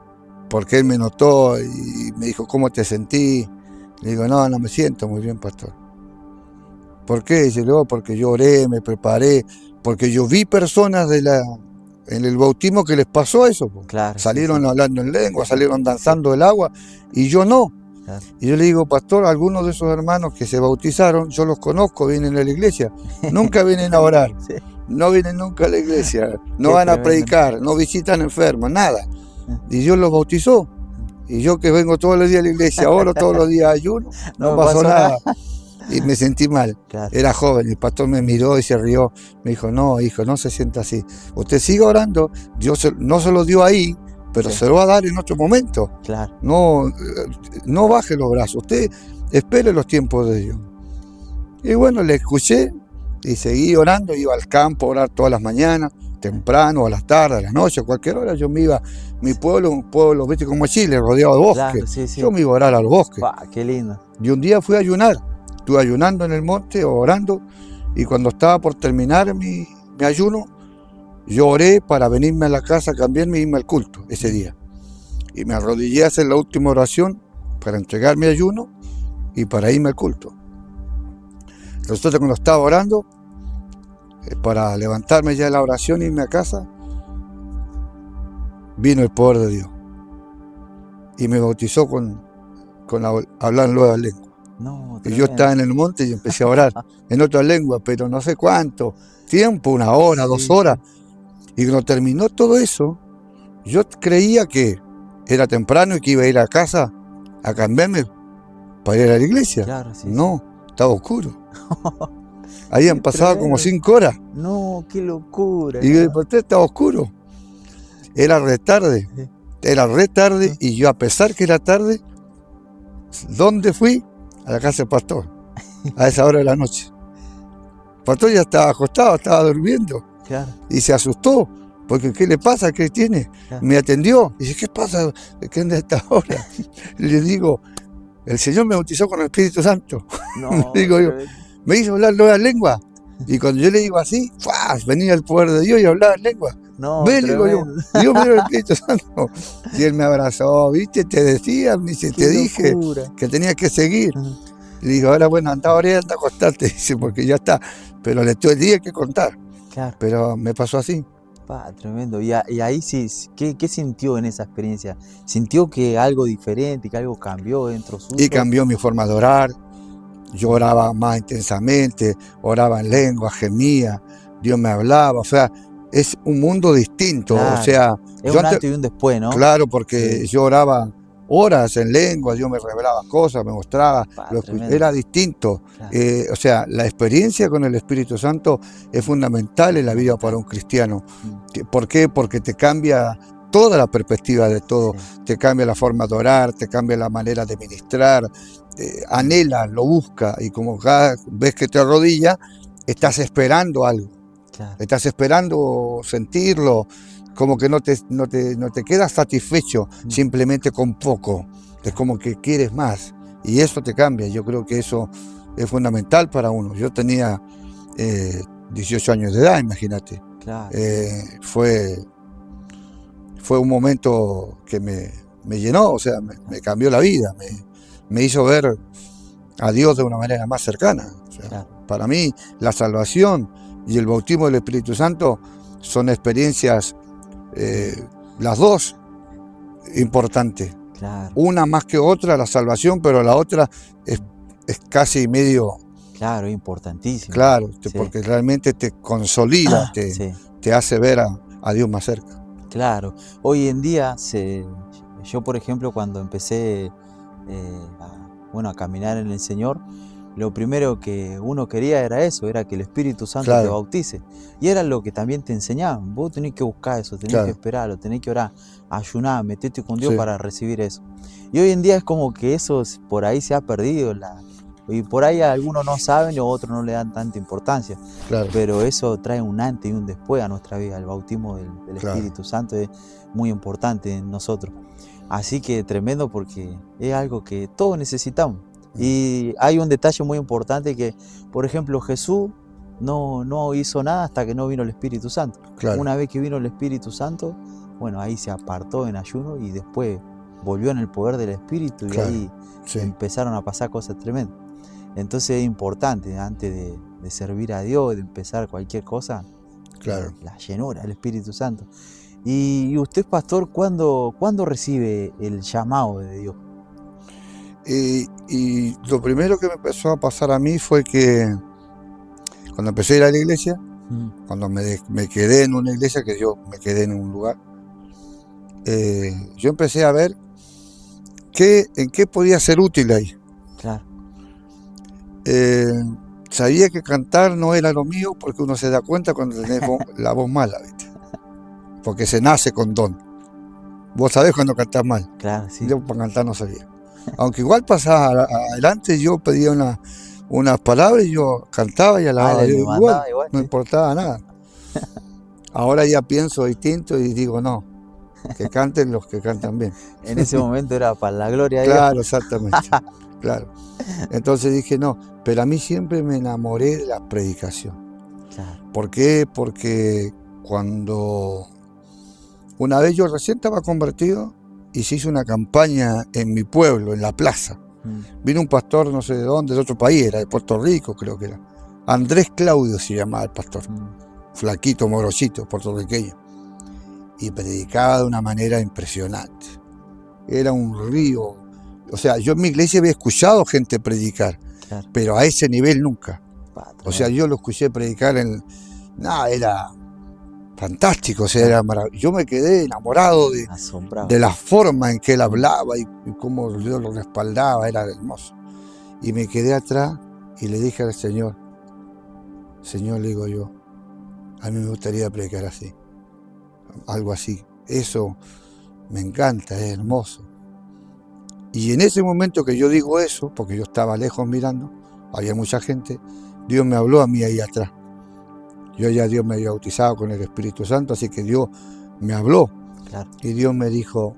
porque él me notó y me dijo, ¿cómo te sentí? Le digo, no me siento muy bien, pastor. ¿Por qué? Dice, luego porque yo oré, me preparé, porque yo vi personas en el bautismo que les pasó eso. Claro, sí, Salieron sí. hablando en lengua, salieron danzando el agua, y yo no. Claro. Y yo le digo, pastor, algunos de esos hermanos que se bautizaron, yo los conozco, vienen a la iglesia, nunca vienen a orar, Sí. no vienen nunca a la iglesia, no Qué van a tremendo. predicar, no visitan enfermos, nada. Y Dios los bautizó. Y yo que vengo todos los días a la iglesia, oro todos los días, ayuno, no me pasó nada. Y me sentí mal. Claro. Era joven, el pastor me miró y se rió. Me dijo, no, hijo, no se sienta así. Usted sigue orando, Dios no se lo dio ahí, pero Sí. se lo va a dar en otro momento. Claro. No baje los brazos, usted espere los tiempos de Dios. Y bueno, le escuché y seguí orando, iba al campo a orar todas las mañanas, temprano, a las tardes, a la noche, a cualquier hora. Yo me iba, mi pueblo, un pueblo, viste, como Chile, rodeado de bosque. Claro, sí, sí. Yo me iba a orar al bosque. Qué lindo. Y un día fui a ayunar, estuve ayunando en el monte, orando, y cuando estaba por terminar mi ayuno, yo oré para venirme a la casa, cambiarme y irme al culto ese día. Y me arrodillé a hacer la última oración para entregar mi ayuno y para irme al culto. Resulta cuando estaba orando, para levantarme ya de la oración e irme a casa, vino el poder de Dios. Y me bautizó con hablar en nuevas lenguas. No, Y yo estaba en el monte y empecé a orar en otras lenguas, pero no sé cuánto tiempo, 1 hora, 2 horas. Y cuando terminó todo eso, yo creía que era temprano y que iba a ir a casa a cambiarme para ir a la iglesia. Claro, sí, no, estaba oscuro. Habían pasado como 5 horas. No, qué locura. Y por qué estaba oscuro. Era re tarde. Era re tarde y yo, a pesar que era tarde, ¿dónde fui? A la casa del pastor, a esa hora de la noche. El pastor ya estaba acostado, estaba durmiendo. Claro. Y se asustó, porque ¿qué le pasa? ¿Qué tiene? Claro. Me atendió. Y dice, ¿qué pasa? ¿Qué anda a esta hora? Le digo, el Señor me bautizó con el Espíritu Santo. No, digo yo, me hizo hablar nuevas lenguas. Y cuando yo le digo así, ¡fua! Venía el poder de Dios y hablaba en lengua. No, ve, le digo yo, Dios me dio el Espíritu Santo. Y él me abrazó, ¿viste? Te decía, me dice, te dije que tenías que seguir. Le digo, ahora bueno, anda ahora, anda a acostarte, dice, porque ya está. Pero le tuve que contar. Claro. Pero me pasó así. Tremendo. Y ahí sí, ¿qué sintió en esa experiencia? ¿Sintió que algo diferente, que algo cambió dentro suyo? Y cambió mi forma de orar. Yo oraba más intensamente, oraba en lengua, gemía, Dios me hablaba, o sea, es un mundo distinto, claro. O sea... Es un antes y un después, ¿no? Claro, porque yo oraba horas en lengua, Dios me revelaba cosas, me mostraba, era distinto. Claro. O sea, la experiencia con el Espíritu Santo es fundamental en la vida para un cristiano. ¿Por qué? Porque te cambia toda la perspectiva de todo, te cambia la forma de orar, te cambia la manera de ministrar, anhela, lo busca, y como cada vez que te arrodillas, estás esperando algo, claro. Estás esperando sentirlo, como que no te quedas satisfecho simplemente con poco, es como que quieres más, y eso te cambia. Yo creo que eso es fundamental para uno. Yo tenía 18 años de edad, imagínate. Claro. Fue un momento que me llenó, o sea, me cambió la vida, me hizo ver a Dios de una manera más cercana. O sea, claro. Para mí, la salvación y el bautismo del Espíritu Santo son experiencias, las dos, importantes. Claro. Una más que otra, la salvación, pero la otra es casi medio... Claro, importantísimo. Claro, porque realmente te consolida, te hace ver a Dios más cerca. Claro, hoy en día, yo por ejemplo cuando empecé a caminar en el Señor, lo primero que uno quería era eso, era que el Espíritu Santo te bautice. Y era lo que también te enseñaban, vos tenés que buscar eso, tenés que esperarlo, tenés que orar, ayunar, meterte con Dios para recibir eso. Y hoy en día es como que eso por ahí se ha perdido, y por ahí algunos no saben o otros no le dan tanta importancia. Claro. Pero eso trae un antes y un después a nuestra vida. El bautismo del Espíritu Santo es muy importante en nosotros. Así que tremendo, porque es algo que todos necesitamos. Y hay un detalle muy importante que, por ejemplo, Jesús no hizo nada hasta que no vino el Espíritu Santo. Claro. Una vez que vino el Espíritu Santo, bueno, ahí se apartó en ayuno y después volvió en el poder del Espíritu y ahí empezaron a pasar cosas tremendas. Entonces es importante, antes de servir a Dios, de empezar cualquier cosa, la llenura del Espíritu Santo. Y usted, pastor, ¿cuándo recibe el llamado de Dios? Y lo primero que me empezó a pasar a mí fue que cuando empecé a ir a la iglesia, cuando me quedé en una iglesia, que yo me quedé en un lugar, yo empecé a ver en qué podía ser útil ahí. Claro. Sabía que cantar no era lo mío, porque uno se da cuenta cuando tenés la voz mala, ¿viste? Porque se nace con don. Vos sabés cuando cantás mal. Claro, sí. Yo para cantar no sabía. Aunque igual pasaba adelante, yo pedía unas palabras y yo cantaba y alababa a Le Dios igual, mandaba igual, no sí. importaba nada. Ahora ya pienso distinto y digo, no, que canten los que cantan bien. En ese momento era para la gloria de Dios. Claro, exactamente, claro. Entonces dije, no, pero a mí siempre me enamoré de la predicación. Claro. ¿Por qué? Porque cuando una vez yo recién estaba convertido y se hizo una campaña en mi pueblo, en la plaza. Vino un pastor, no sé de dónde, de otro país, era de Puerto Rico, creo que era. Andrés Claudio se llamaba el pastor, flaquito, morosito, puertorriqueño. Y predicaba de una manera impresionante. Era un río. O sea, yo en mi iglesia había escuchado gente predicar, Claro. pero a ese nivel nunca. Tremendo. O sea, yo lo escuché predicar en... Nada, era fantástico, o sea, era maravilloso. Yo me quedé enamorado Asombrado. de la forma en que él hablaba y cómo Dios lo respaldaba, era hermoso. Y me quedé atrás y le dije al Señor, Señor, le digo yo, a mí me gustaría predicar así, algo así. Eso me encanta, es hermoso. Y en ese momento que yo digo eso, porque yo estaba lejos mirando, había mucha gente, Dios me habló a mí ahí atrás. Yo ya Dios me había bautizado con el Espíritu Santo, así que Dios me habló. Claro. Y Dios me dijo,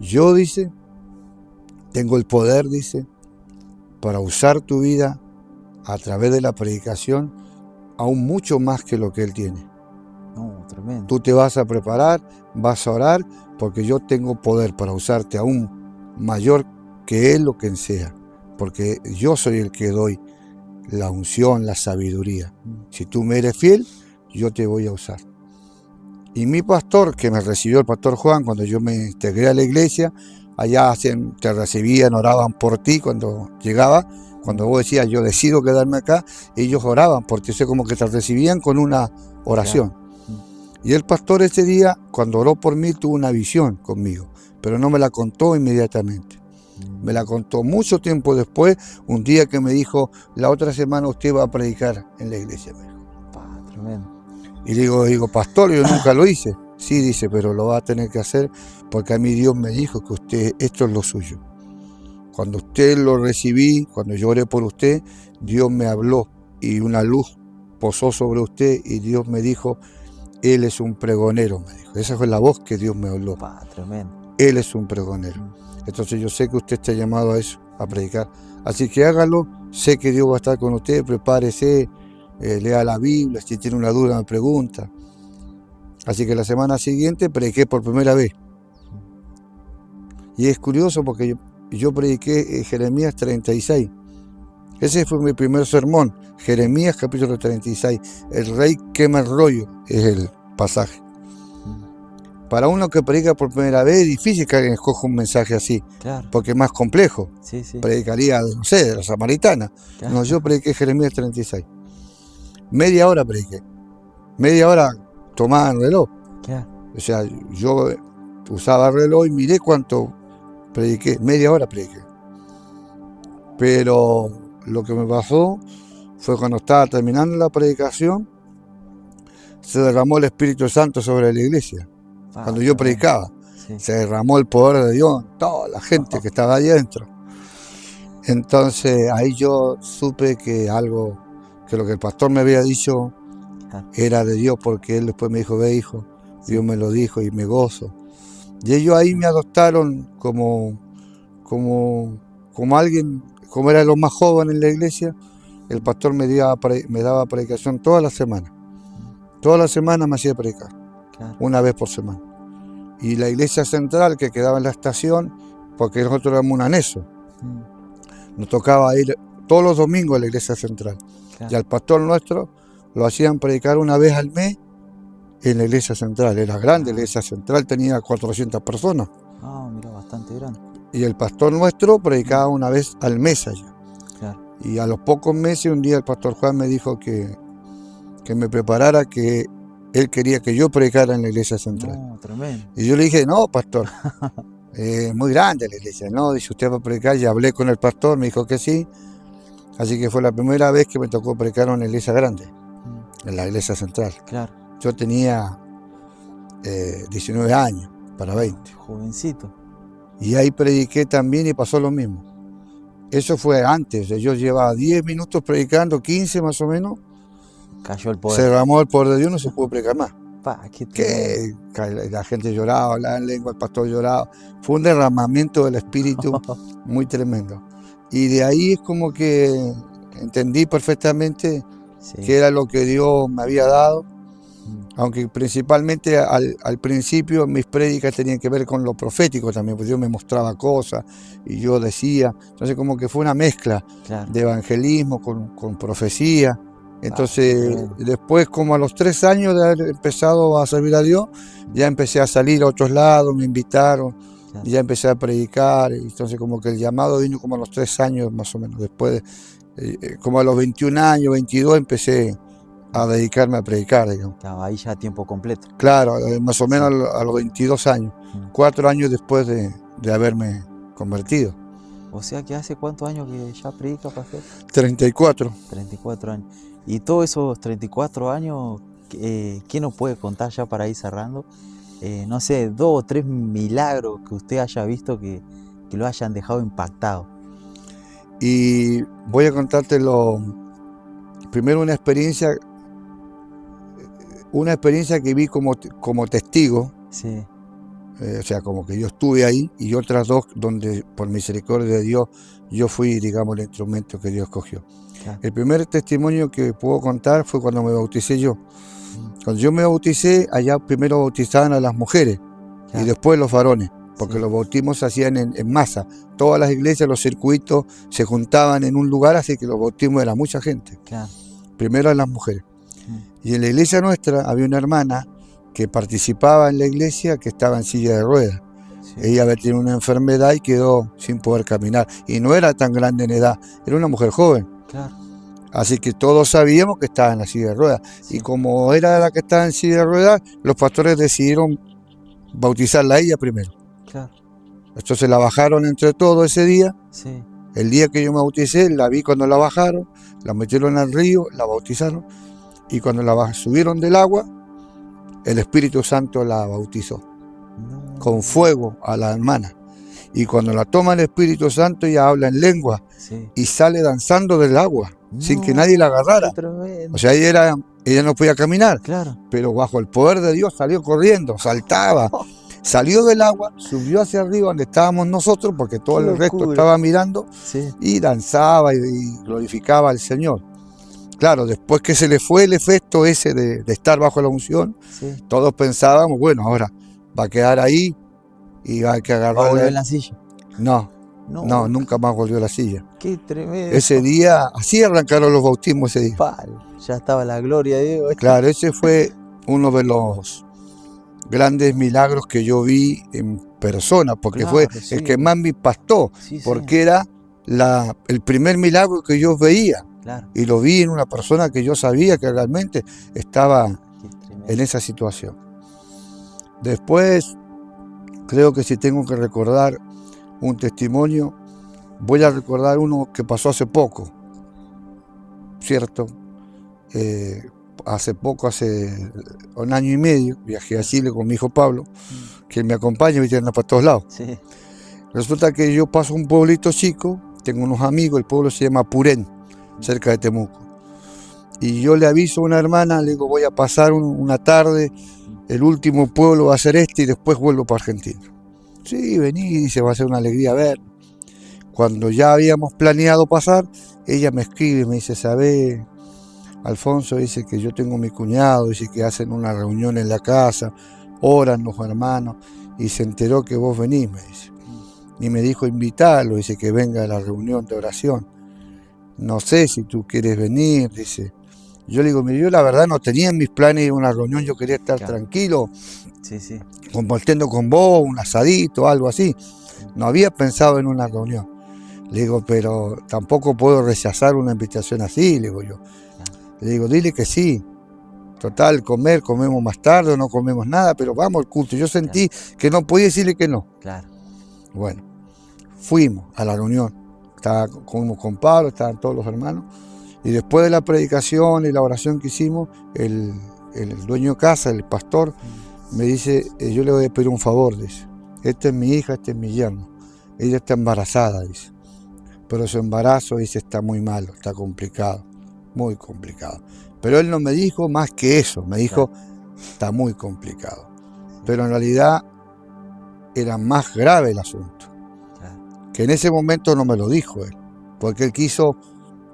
yo, dice, tengo el poder, dice, para usar tu vida a través de la predicación, aún mucho más que lo que Él tiene. No, tremendo. Tú te vas a preparar, vas a orar, porque yo tengo poder para usarte aún mayor que Él o quien sea, porque yo soy el que doy la unción, la sabiduría. Si tú me eres fiel, yo te voy a usar. Y mi pastor, que me recibió el pastor Juan, cuando yo me integré a la iglesia, allá te recibían, oraban por ti cuando llegaba. Cuando vos decías, yo decido quedarme acá, ellos oraban por ti, o sea, como que te recibían con una oración. Claro. Y el pastor ese día, cuando oró por mí, tuvo una visión conmigo, pero no me la contó inmediatamente. Me la contó mucho tiempo después, un día que me dijo, la otra semana usted va a predicar en la iglesia. Me dijo. Tremendo. Y digo, pastor, yo nunca lo hice. Sí, dice, pero lo va a tener que hacer porque a mí Dios me dijo que usted, esto es lo suyo. Cuando usted lo recibí, cuando yo oré por usted, Dios me habló y una luz posó sobre usted y Dios me dijo, Él es un pregonero, me dijo. Esa fue la voz que Dios me habló. Tremendo. Él es un pregonero. Entonces yo sé que usted está llamado a eso, a predicar. Así que hágalo, sé que Dios va a estar con usted, prepárese, lea la Biblia, si tiene una duda me pregunta. Así que la semana siguiente prediqué por primera vez. Y es curioso porque yo prediqué Jeremías 36. Ese fue mi primer sermón, Jeremías capítulo 36. El rey quema el rollo, es el pasaje. Para uno que predica por primera vez es difícil que alguien escoja un mensaje así, claro. Porque es más complejo. Sí. Predicaría, no sé, de la samaritana. Claro. No, yo prediqué Jeremías 36. Media hora prediqué. Media hora tomaba el reloj. Claro. O sea, yo usaba el reloj y miré cuánto prediqué. Media hora prediqué. Pero lo que me pasó fue cuando estaba terminando la predicación, se derramó el Espíritu Santo sobre la iglesia. Cuando yo predicaba, se derramó el poder de Dios, toda la gente que estaba ahí adentro. Entonces ahí yo supe que lo que el pastor me había dicho era de Dios, porque él después me dijo, ve hijo, Dios me lo dijo y me gozo. Y ellos ahí me adoptaron como alguien, como era lo más joven en la iglesia, el pastor me daba predicación toda la semana. Toda la semana me hacía predicar, una vez por semana. Y la iglesia central que quedaba en la estación, porque nosotros éramos un anexo, nos tocaba ir todos los domingos a la iglesia central. Y al pastor nuestro lo hacían predicar una vez al mes en la iglesia central. Era grande, la iglesia central tenía 400 personas. Mira, bastante grande. Y el pastor nuestro predicaba una vez al mes allá. Y a los pocos meses, un día el pastor Juan me dijo que me preparara, que él quería que yo predicara en la iglesia central. No, tremendo. Y yo le dije, no, pastor, muy grande la iglesia. No, dice, usted va a predicar. Y hablé con el pastor, me dijo que sí. Así que fue la primera vez que me tocó predicar en la iglesia grande, en la iglesia central. Claro. Yo tenía 19 años, para 20. Jovencito. Y ahí prediqué también y pasó lo mismo. Eso fue antes, yo llevaba 10 minutos predicando, 15 más o menos, Cayó el se poder. derramó el poder de Dios, no se pudo predicar más. Pa, qué tremendo. Que la gente lloraba, hablaba en lengua, el pastor lloraba. Fue un derramamiento del Espíritu muy tremendo. Y de ahí es como que entendí perfectamente Sí. qué era lo que Dios me había dado, aunque principalmente al principio mis prédicas tenían que ver con lo profético también, porque Dios me mostraba cosas y yo decía. Entonces como que fue una mezcla Claro. de evangelismo con profecía. Entonces, tremendo. después, como a los 3 años de haber empezado a servir a Dios, ya empecé a salir a otros lados, me invitaron, Claro. y ya empecé a predicar. Entonces, como que el llamado vino como a los 3 años más o menos. Después, como a los 21 años, 22, empecé a dedicarme a predicar, digamos. Estaba ahí ya a tiempo completo. Claro, más o menos Sí. a los 22 años, Mm. 4 años después de haberme convertido. O sea que hace cuántos años que ya predica, pastor? 34. 34 años. Y todos esos 34 años, ¿qué nos puede contar ya para ir cerrando? No sé, 2 o 3 milagros que usted haya visto que lo hayan dejado impactado. Y voy a contarte primero una experiencia que vi como testigo, Sí, o sea, como que yo estuve ahí, y otras 2 donde por misericordia de Dios yo fui, digamos, el instrumento que Dios escogió. claro. El primer testimonio que puedo contar fue cuando me bauticé yo. Mm, Cuando yo me bauticé, allá primero bautizaban a las mujeres y claro. después los varones, porque Sí. los bautismos se hacían en masa. Todas las iglesias, los circuitos se juntaban en un lugar, así que los bautismos era mucha gente. Claro. Primero a las mujeres. Mm, Y en la iglesia nuestra había una hermana que participaba en la iglesia que estaba en silla de ruedas. sí, Ella había tenido una enfermedad y quedó sin poder caminar. Y no era tan grande en edad, era una mujer joven. claro. Así que todos sabíamos que estaba en la silla de ruedas. Sí, Y como era la que estaba en silla de ruedas, los pastores decidieron bautizarla a ella primero. claro. Entonces la bajaron entre todos ese día. Sí, El día que yo me bauticé, la vi cuando la bajaron, la metieron al río, la bautizaron. Y cuando la subieron del agua, el Espíritu Santo la bautizó no. con fuego a la hermana. Y cuando la toma el Espíritu Santo, ella habla en lengua Sí. y sale danzando del agua sin que No, nadie la agarrara. qué tremendo. O sea, ella no podía caminar, Claro. pero bajo el poder de Dios salió corriendo, saltaba, salió del agua, subió hacia arriba donde estábamos nosotros, porque todo Qué el resto locura. estaba mirando, Sí, y danzaba y glorificaba al Señor. Claro, después que se le fue el efecto ese de estar bajo la unción, sí. todos pensábamos, bueno, ahora va a quedar ahí y hay que Va a agarrarle. volver en la silla. No, No, nunca más volvió a la silla. qué tremendo. Ese día, así arrancaron los bautismos ese día. Pal, ya estaba la gloria de Dios. Claro, ese fue uno de los grandes milagros que yo vi en persona, porque Claro, fue sí. el que más me impactó, Sí, sí. porque era el primer milagro que yo veía, Claro. y lo vi en una persona que yo sabía que realmente estaba Qué tremendo. en esa situación. Después, creo que si tengo que recordar un testimonio, voy a recordar uno que pasó hace poco, ¿cierto? Hace poco, hace 1 año y medio, viajé a Chile con mi hijo Pablo, que me acompaña y me tiene para todos lados. Sí, Resulta que yo paso a un pueblito chico, tengo unos amigos, el pueblo se llama Purén, cerca de Temuco. Y yo le aviso a una hermana, le digo, voy a pasar una tarde, el último pueblo va a ser este y después vuelvo para Argentina. Sí, vení, dice, va a ser una alegría ver. Cuando ya habíamos planeado pasar, ella me escribe, me dice, ¿sabés, Alfonso? Dice que yo tengo mi cuñado, dice que hacen una reunión en la casa, oran los hermanos, y se enteró que vos venís, me dice. Y me dijo, invitarlo, dice, que venga a la reunión de oración. No sé si tú quieres venir, dice. Yo le digo, mire, yo la verdad no tenía en mis planes ir a una reunión, yo quería estar claro. tranquilo, Sí, sí. compartiendo con vos, un asadito, algo así. No había pensado en una reunión. Le digo, pero tampoco puedo rechazar una invitación así, le digo yo. Le digo, dile que sí. Total, comemos más tarde o no comemos nada, pero vamos al culto. Yo sentí que no podía decirle que no. Claro. Bueno, fuimos a la reunión. Estaba con Pablo, estaban todos los hermanos. Y después de la predicación y la oración que hicimos, el dueño de casa, el pastor, me dice, yo le voy a pedir un favor, dice. Esta es mi hija, este es mi yerno. Ella está embarazada, dice. pero su embarazo, dice, está muy malo, está complicado, muy complicado. Pero él no me dijo más que eso, me dijo, está muy complicado. Pero en realidad era más grave el asunto, que en ese momento no me lo dijo él, porque él quiso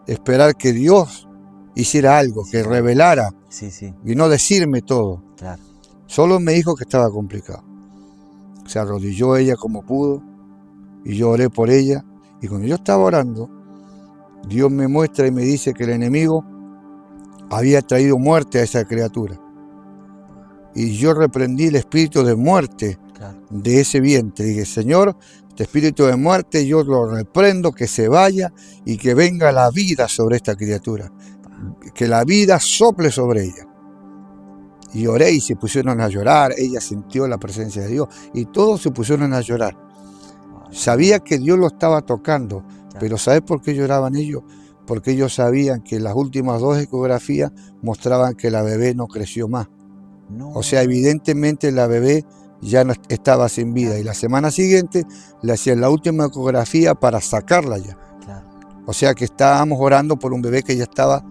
esperar que Dios hiciera algo, que revelara, y no decirme todo. Solo me dijo que estaba complicado. Se arrodilló ella como pudo, y yo oré por ella, y cuando yo estaba orando, Dios me muestra y me dice que el enemigo había traído muerte a esa criatura. Y yo reprendí el espíritu de muerte de ese vientre. Y dije, Señor, este espíritu de muerte yo lo reprendo, que se vaya y que venga la vida sobre esta criatura. Que la vida sople sobre ella. Y oré y se pusieron a llorar. Ella sintió la presencia de Dios y todos se pusieron a llorar. Sabía que Dios lo estaba tocando, pero ¿sabes por qué lloraban ellos? Porque ellos sabían que las últimas 2 ecografías mostraban que la bebé no creció más. O sea, evidentemente la bebé ya no estaba sin vida. Y la semana siguiente le hacían la última ecografía para sacarla ya. O sea que estábamos orando por un bebé que ya estaba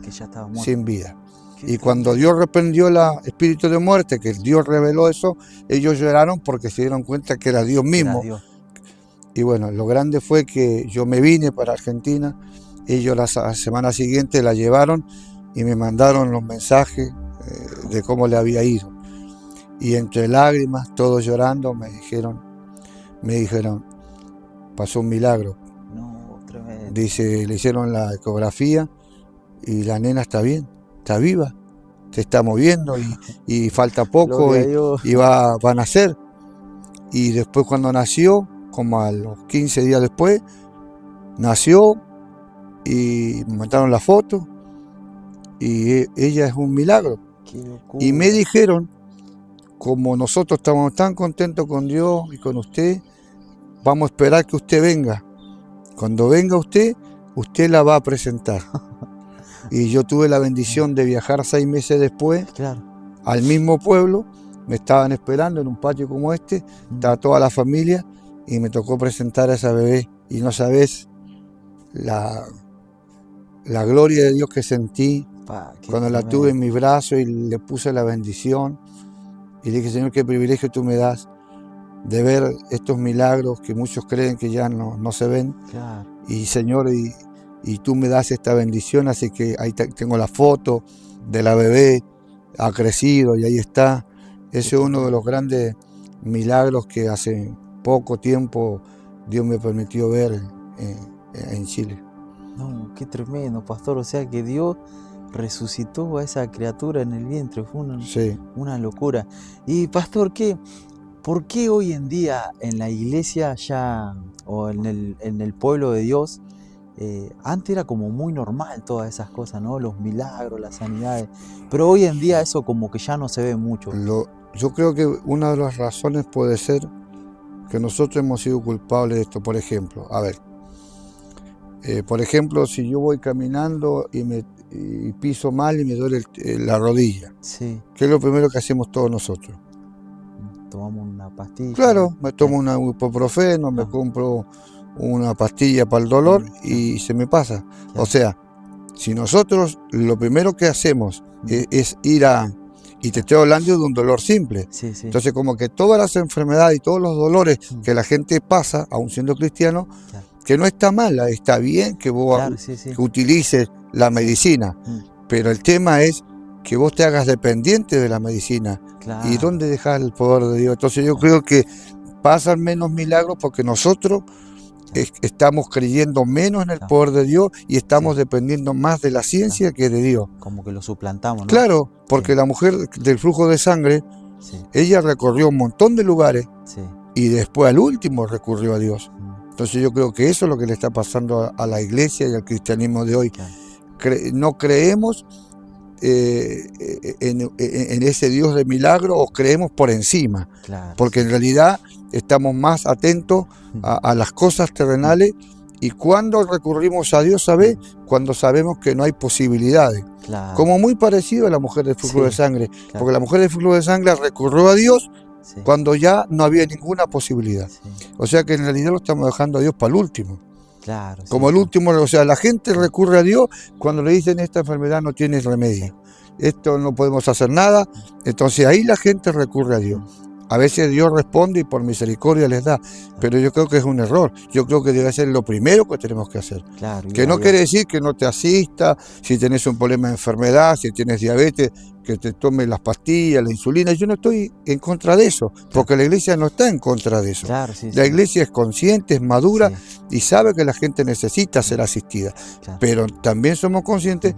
sin vida. Y cuando Dios reprendió el espíritu de muerte, que Dios reveló eso, ellos lloraron porque se dieron cuenta que era Dios mismo. Y bueno, lo grande fue que yo me vine para Argentina, ellos la semana siguiente la llevaron y me mandaron los mensajes de cómo le había ido. Y entre lágrimas, todos llorando, me dijeron, pasó un milagro. Dice, le hicieron la ecografía y la nena está bien, está viva, se está moviendo y falta poco y va a nacer. Y después cuando nació, como a los 15 días después, nació y me mandaron la foto y ella es un milagro. Y me dijeron, como nosotros estamos tan contentos con Dios y con usted, vamos a esperar que usted venga. Cuando venga usted la va a presentar. Y yo tuve la bendición de viajar 6 meses después al mismo pueblo. Me estaban esperando en un patio como este, estaba toda la familia y me tocó presentar a esa bebé. Y no sabes la gloria de Dios que sentí cuando la tuve en mis brazos y le puse la bendición. Y le dije, Señor, qué privilegio tú me das de ver estos milagros que muchos creen que ya no se ven. Y Señor, y tú me das esta bendición, así que ahí tengo la foto de la bebé, ha crecido y ahí está. Ese es uno de los grandes milagros que hace poco tiempo Dios me permitió ver en Chile. No, qué tremendo, pastor. O sea que Dios resucitó a esa criatura en el vientre. Fue una locura. Y pastor, ¿por qué hoy en día en la iglesia ya, o en el pueblo de Dios, antes era como muy normal todas esas cosas, ¿no? Los milagros, las sanidades. Pero hoy en día eso como que ya no se ve mucho. Yo creo que una de las razones puede ser que nosotros hemos sido culpables de esto. Por ejemplo, si yo voy caminando y piso mal y me duele la rodilla, ¿qué es lo primero que hacemos todos nosotros? Tomamos una pastilla. Claro, me tomo un ibuprofeno, me compro una pastilla para el dolor y se me pasa. O sea, si nosotros lo primero que hacemos es ir y te estoy hablando de un dolor simple. Entonces, como que todas las enfermedades y todos los dolores que la gente pasa, aún siendo cristiano, que no está mal, está bien que vos que utilices la medicina, pero el tema es que vos te hagas dependiente de la medicina. ¿Y dónde dejas el poder de Dios? Entonces yo creo que pasan menos milagros porque nosotros estamos creyendo menos en el poder de Dios y estamos dependiendo más de la ciencia que de Dios. Como que lo suplantamos, ¿no? Claro, porque la mujer del flujo de sangre, ella recorrió un montón de lugares y después al último recurrió a Dios. Entonces yo creo que eso es lo que le está pasando a la iglesia y al cristianismo de hoy. No creemos en ese Dios de milagro, o creemos por encima, porque en realidad estamos más atentos a las cosas terrenales. Y cuando recurrimos a Dios, ¿sabes? Cuando sabemos que no hay posibilidades. Como muy parecido a la mujer del flujo de sangre, porque la mujer del flujo de sangre recurrió a Dios cuando ya no había ninguna posibilidad. O sea que en realidad lo estamos dejando a Dios para el último. Claro, sí, Como el último, o sea, la gente recurre a Dios cuando le dicen esta enfermedad no tiene remedio, esto no podemos hacer nada, entonces ahí la gente recurre a Dios. A veces Dios responde y por misericordia les da, pero yo creo que es un error. Yo creo que debe ser lo primero que tenemos que hacer. claro, ir Que a no quiere Dios. decir que no te asista, si tenés un problema de enfermedad, si tienes diabetes, que te tomes las pastillas, la insulina. Yo no estoy en contra de eso, porque la iglesia no está en contra de eso. Claro, sí, La sí. iglesia es consciente, es madura Sí, y sabe que la gente necesita ser asistida. claro, Pero también somos conscientes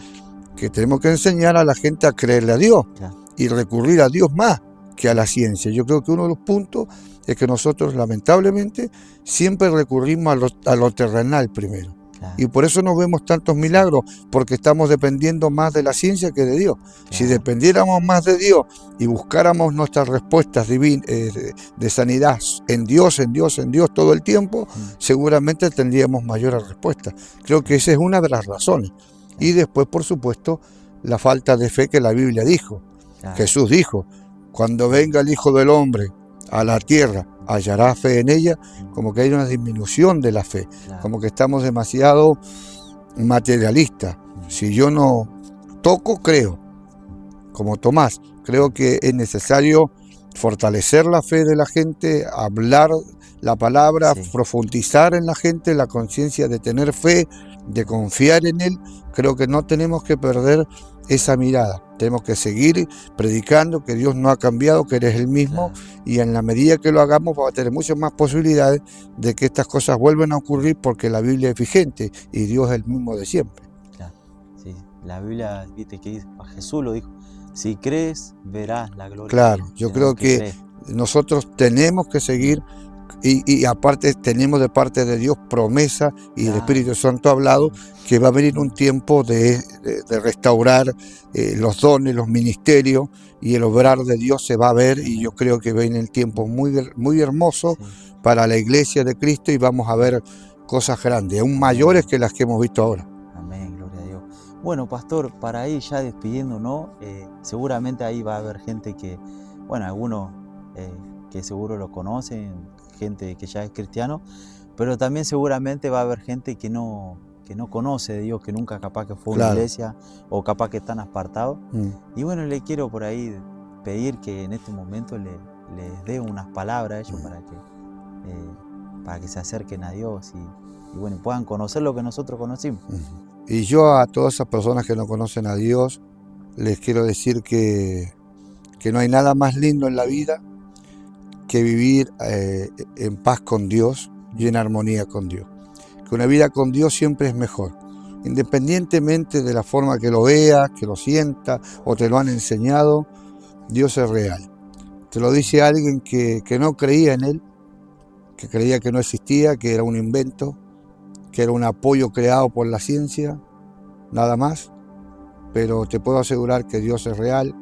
que tenemos que enseñar a la gente a creerle a Dios claro, y recurrir a Dios más que a la ciencia. Yo creo que uno de los puntos es que nosotros lamentablemente siempre recurrimos a lo terrenal primero. claro, Y por eso no vemos tantos milagros, porque estamos dependiendo más de la ciencia que de Dios. Si claro. dependiéramos más de Dios y buscáramos nuestras respuestas de sanidad en Dios, en Dios, en Dios todo el tiempo, seguramente tendríamos mayores respuestas. Creo que esa es una de las razones. Y después, por supuesto, la falta de fe que la Biblia dijo. Claro. Jesús dijo, cuando venga el Hijo del Hombre a la tierra, hallará fe en ella, como que hay una disminución de la fe, Claro. como que estamos demasiado materialistas. Si yo no toco, creo, como Tomás, creo que es necesario fortalecer la fe de la gente, hablar la palabra, Sí. profundizar en la gente la conciencia de tener fe, de confiar en Él. Creo que no tenemos que perder esa mirada. Tenemos que seguir predicando que Dios no ha cambiado, que Él es el mismo, Claro. y en la medida que lo hagamos vamos a tener muchas más posibilidades de que estas cosas vuelvan a ocurrir, porque la Biblia es vigente y Dios es el mismo de siempre. Claro, sí. La Biblia, viste que dice, Jesús lo dijo, si crees, verás la gloria. Claro, de yo Dios, creo del que cree. nosotros tenemos que seguir y aparte tenemos de parte de Dios promesa y el Claro. Espíritu Santo ha hablado que va a venir un tiempo de restaurar los dones, los ministerios, y el obrar de Dios se va a ver, y yo creo que viene el tiempo muy hermoso Sí. para la iglesia de Cristo, y vamos a ver cosas grandes, aún mayores que las que hemos visto ahora. Amén, gloria a Dios. Bueno, pastor, para ir ya despidiéndonos, seguramente ahí va a haber gente que, bueno, algunos que seguro lo conocen, gente que ya es cristiano, pero también seguramente va a haber gente que no conoce de Dios, que nunca capaz que fue a una Claro. iglesia o capaz que están apartados. Mm. Y bueno, le quiero por ahí pedir que en este momento les dé unas palabras a ellos para que se acerquen a Dios y bueno, puedan conocer lo que nosotros conocimos. Y yo a todas esas personas que no conocen a Dios les quiero decir que no hay nada más lindo en la vida que vivir en paz con Dios y en armonía con Dios. Que una vida con Dios siempre es mejor, independientemente de la forma que lo veas, que lo sientas o te lo han enseñado. Dios es real. Te lo dice alguien que no creía en Él, que creía que no existía, que era un invento, que era un apoyo creado por la ciencia, nada más. Pero te puedo asegurar que Dios es real.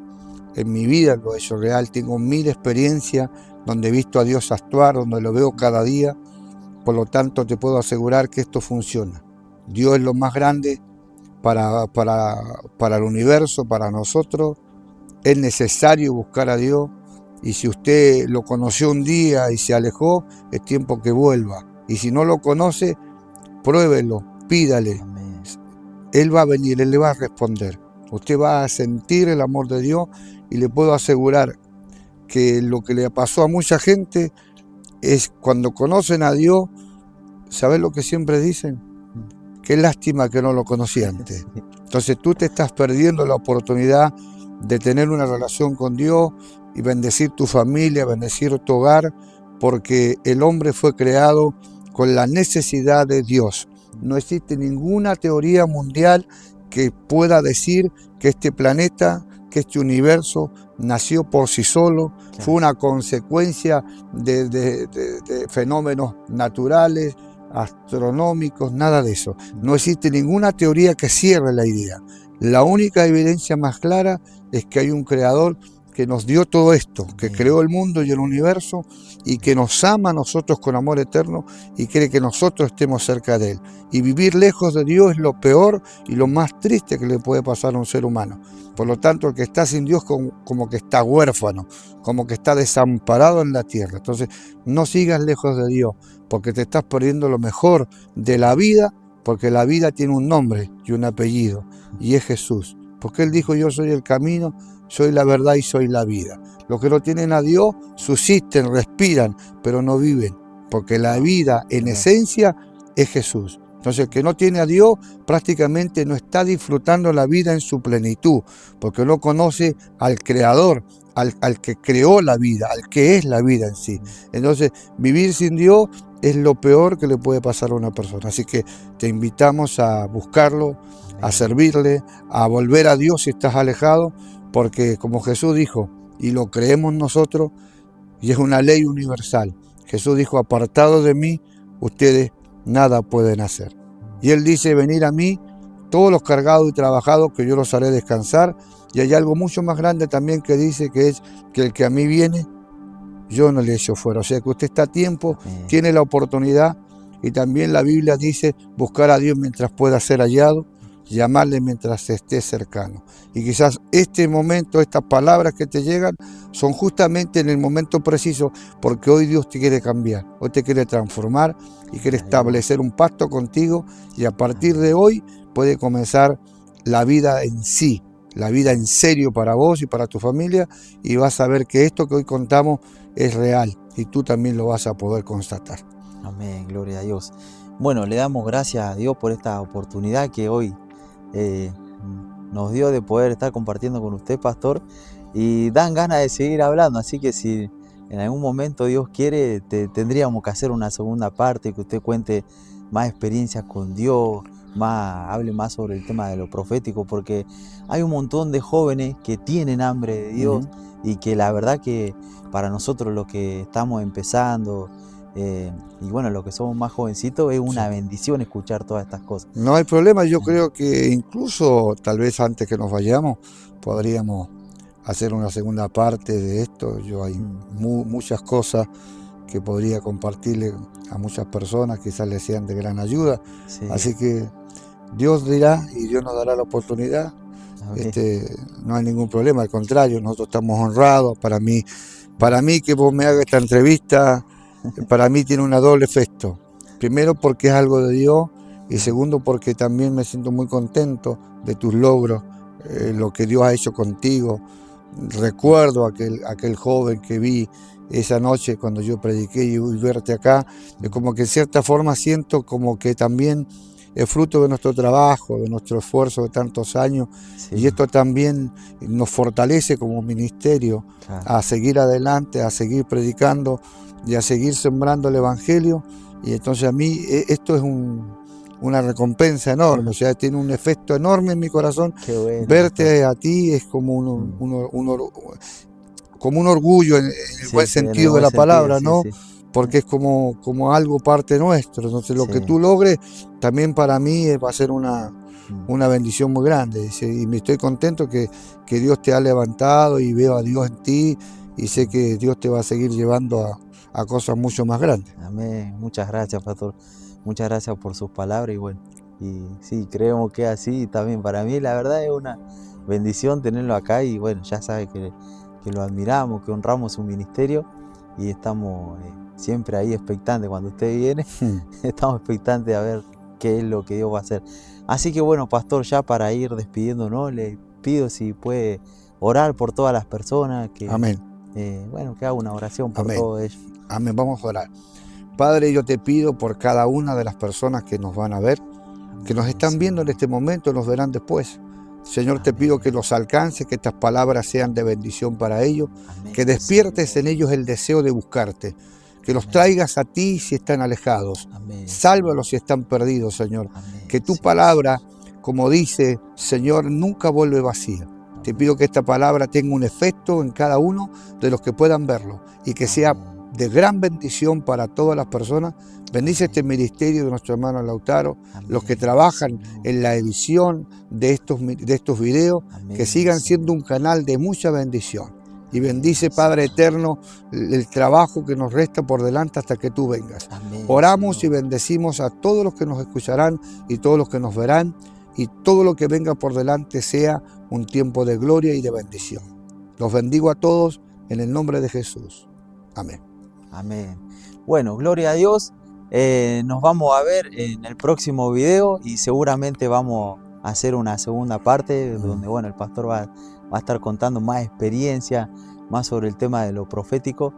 En mi vida lo he hecho real. Tengo 1000 experiencias donde he visto a Dios actuar, donde lo veo cada día. Por lo tanto, te puedo asegurar que esto funciona. Dios es lo más grande para el universo, para nosotros. Es necesario buscar a Dios. Y si usted lo conoció un día y se alejó, es tiempo que vuelva. Y si no lo conoce, pruébelo, pídale. Amén. Él va a venir, Él le va a responder. Usted va a sentir el amor de Dios, y le puedo asegurar que lo que le pasó a mucha gente es cuando conocen a Dios, ¿sabes lo que siempre dicen? Qué lástima que no lo conocí antes. Entonces tú te estás perdiendo la oportunidad de tener una relación con Dios y bendecir tu familia, bendecir tu hogar, porque el hombre fue creado con la necesidad de Dios. No existe ninguna teoría mundial que pueda decir que este planeta, que este universo nació por sí solo, Claro. fue una consecuencia de fenómenos naturales, astronómicos, nada de eso. No existe ninguna teoría que cierre la idea. La única evidencia más clara es que hay un creador que nos dio todo esto, que creó el mundo y el universo, y que nos ama a nosotros con amor eterno y quiere que nosotros estemos cerca de Él. Y vivir lejos de Dios es lo peor y lo más triste que le puede pasar a un ser humano. Por lo tanto, el que está sin Dios como que está huérfano, como que está desamparado en la tierra. Entonces, no sigas lejos de Dios, porque te estás perdiendo lo mejor de la vida, porque la vida tiene un nombre y un apellido, y es Jesús. Porque Él dijo, yo soy el camino, soy la verdad y soy la vida. Los que no tienen a Dios subsisten, respiran, pero no viven, porque la vida en esencia es Jesús. Entonces el que no tiene a Dios prácticamente no está disfrutando la vida en su plenitud, porque no conoce al Creador, al que creó la vida, al que es la vida en sí. Entonces vivir sin Dios es lo peor que le puede pasar a una persona. Así que te invitamos a buscarlo, a servirle, a volver a Dios si estás alejado, porque como Jesús dijo, y lo creemos nosotros, y es una ley universal. Jesús dijo, apartados de mí, ustedes nada pueden hacer. Y Él dice, venid a mí, todos los cargados y trabajados, que yo los haré descansar. Y hay algo mucho más grande también que dice, que es que el que a mí viene, yo no le echo fuera. O sea que usted está a tiempo, tiene la oportunidad. Y también la Biblia dice, buscar a Dios mientras pueda ser hallado, llamarle mientras esté cercano. Y quizás este momento, estas palabras que te llegan, son justamente en el momento preciso, porque hoy Dios te quiere cambiar, hoy te quiere transformar y quiere establecer un pacto contigo, y a partir de hoy puede comenzar la vida en sí, la vida en serio para vos y para tu familia, y vas a ver que esto que hoy contamos es real, y tú también lo vas a poder constatar. Amén, gloria a Dios. Bueno, le damos gracias a Dios por esta oportunidad que hoy nos dio de poder estar compartiendo con usted, pastor, y dan ganas de seguir hablando, así que si en algún momento Dios quiere, tendríamos que hacer una segunda parte, que usted cuente más experiencias con Dios, hable más sobre el tema de lo profético, porque hay un montón de jóvenes que tienen hambre de Dios y que la verdad que para nosotros los que estamos empezando, y bueno, los que somos más jovencitos, es una bendición escuchar todas estas cosas. No hay problema, yo creo que incluso tal vez antes que nos vayamos podríamos hacer una segunda parte de esto. Yo hay muchas cosas que podría compartirle a muchas personas, quizás les sean de gran ayuda. Sí. Así que Dios dirá y Dios nos dará la oportunidad. No hay ningún problema, al contrario, nosotros estamos honrados. Para mí que vos me hagas esta entrevista, para mí tiene un doble efecto. Primero porque es algo de Dios, y segundo porque también me siento muy contento de tus logros, lo que Dios ha hecho contigo. Recuerdo aquel joven que vi esa noche cuando yo prediqué, y verte acá, como que en cierta forma siento como que también es fruto de nuestro trabajo, de nuestro esfuerzo de tantos años, y esto también nos fortalece como ministerio a seguir adelante, a seguir predicando y a seguir sembrando el Evangelio. Y entonces a mí esto es una recompensa enorme, o sea, tiene un efecto enorme en mi corazón. Bueno, verte a ti es como como un orgullo en el buen sentido de la palabra, ¿no? Porque es como algo parte nuestro. Entonces lo que tú logres también para mí va a ser una bendición muy grande. Y me estoy contento que Dios te ha levantado, y veo a Dios en ti, y sé que Dios te va a seguir llevando a cosas mucho más grandes. Amén. Muchas gracias, pastor. Muchas gracias por sus palabras, y bueno, y sí, creemos que así también para mí, la verdad es una bendición tenerlo acá, y bueno, ya sabe que lo admiramos, que honramos su ministerio, y estamos siempre ahí expectantes cuando usted viene, estamos expectantes a ver qué es lo que Dios va a hacer. Así que bueno, pastor, ya para ir despidiéndonos, le pido si puede orar por todas las personas, que, amén. Bueno, que haga una oración por todo ello. Amén, vamos a orar. Padre, yo te pido por cada una de las personas que nos van a ver, que nos están viendo en este momento, nos verán después. Señor, te pido que los alcances, que estas palabras sean de bendición para ellos, que despiertes en ellos el deseo de buscarte, que los traigas a ti si están alejados, sálvalos si están perdidos, Señor. Que tu palabra, como dice, Señor, nunca vuelve vacía. Te pido que esta palabra tenga un efecto en cada uno de los que puedan verlo, y que sea de gran bendición para todas las personas. Bendice este ministerio de nuestro hermano Lautaro, los que trabajan en la edición de estos videos, que sigan siendo un canal de mucha bendición. Y bendice, Padre eterno, el trabajo que nos resta por delante hasta que tú vengas. Oramos y bendecimos a todos los que nos escucharán y todos los que nos verán, y todo lo que venga por delante sea un tiempo de gloria y de bendición. Los bendigo a todos en el nombre de Jesús. Amén. Amén. Bueno, gloria a Dios. Nos vamos a ver en el próximo video y seguramente vamos a hacer una segunda parte donde bueno, el pastor va a estar contando más experiencia, más sobre el tema de lo profético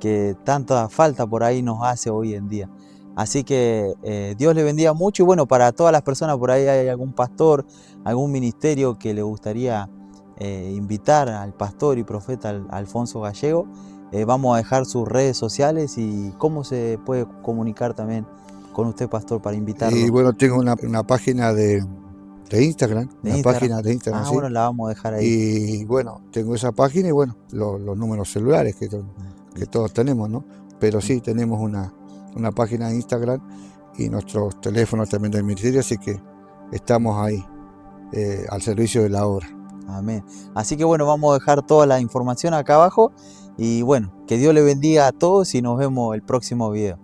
que tanta falta por ahí nos hace hoy en día. Así que Dios le bendiga mucho y bueno, para todas las personas por ahí hay algún pastor, algún ministerio que le gustaría invitar al pastor y profeta Alfonso Gallego. Vamos a dejar sus redes sociales y cómo se puede comunicar también con usted, pastor, para Y invitarlo. bueno, tengo una página de Instagram, De una Instagram. página de Instagram, Ah, sí. bueno, la vamos a dejar ahí. Y bueno, tengo esa página y bueno, los números celulares que Listo. todos tenemos, ¿no? Pero sí, tenemos una página de Instagram y nuestros teléfonos también del ministerio, así que estamos ahí al servicio de la obra. Amén. Así que bueno, vamos a dejar toda la información acá abajo y bueno, que Dios le bendiga a todos y nos vemos el próximo video.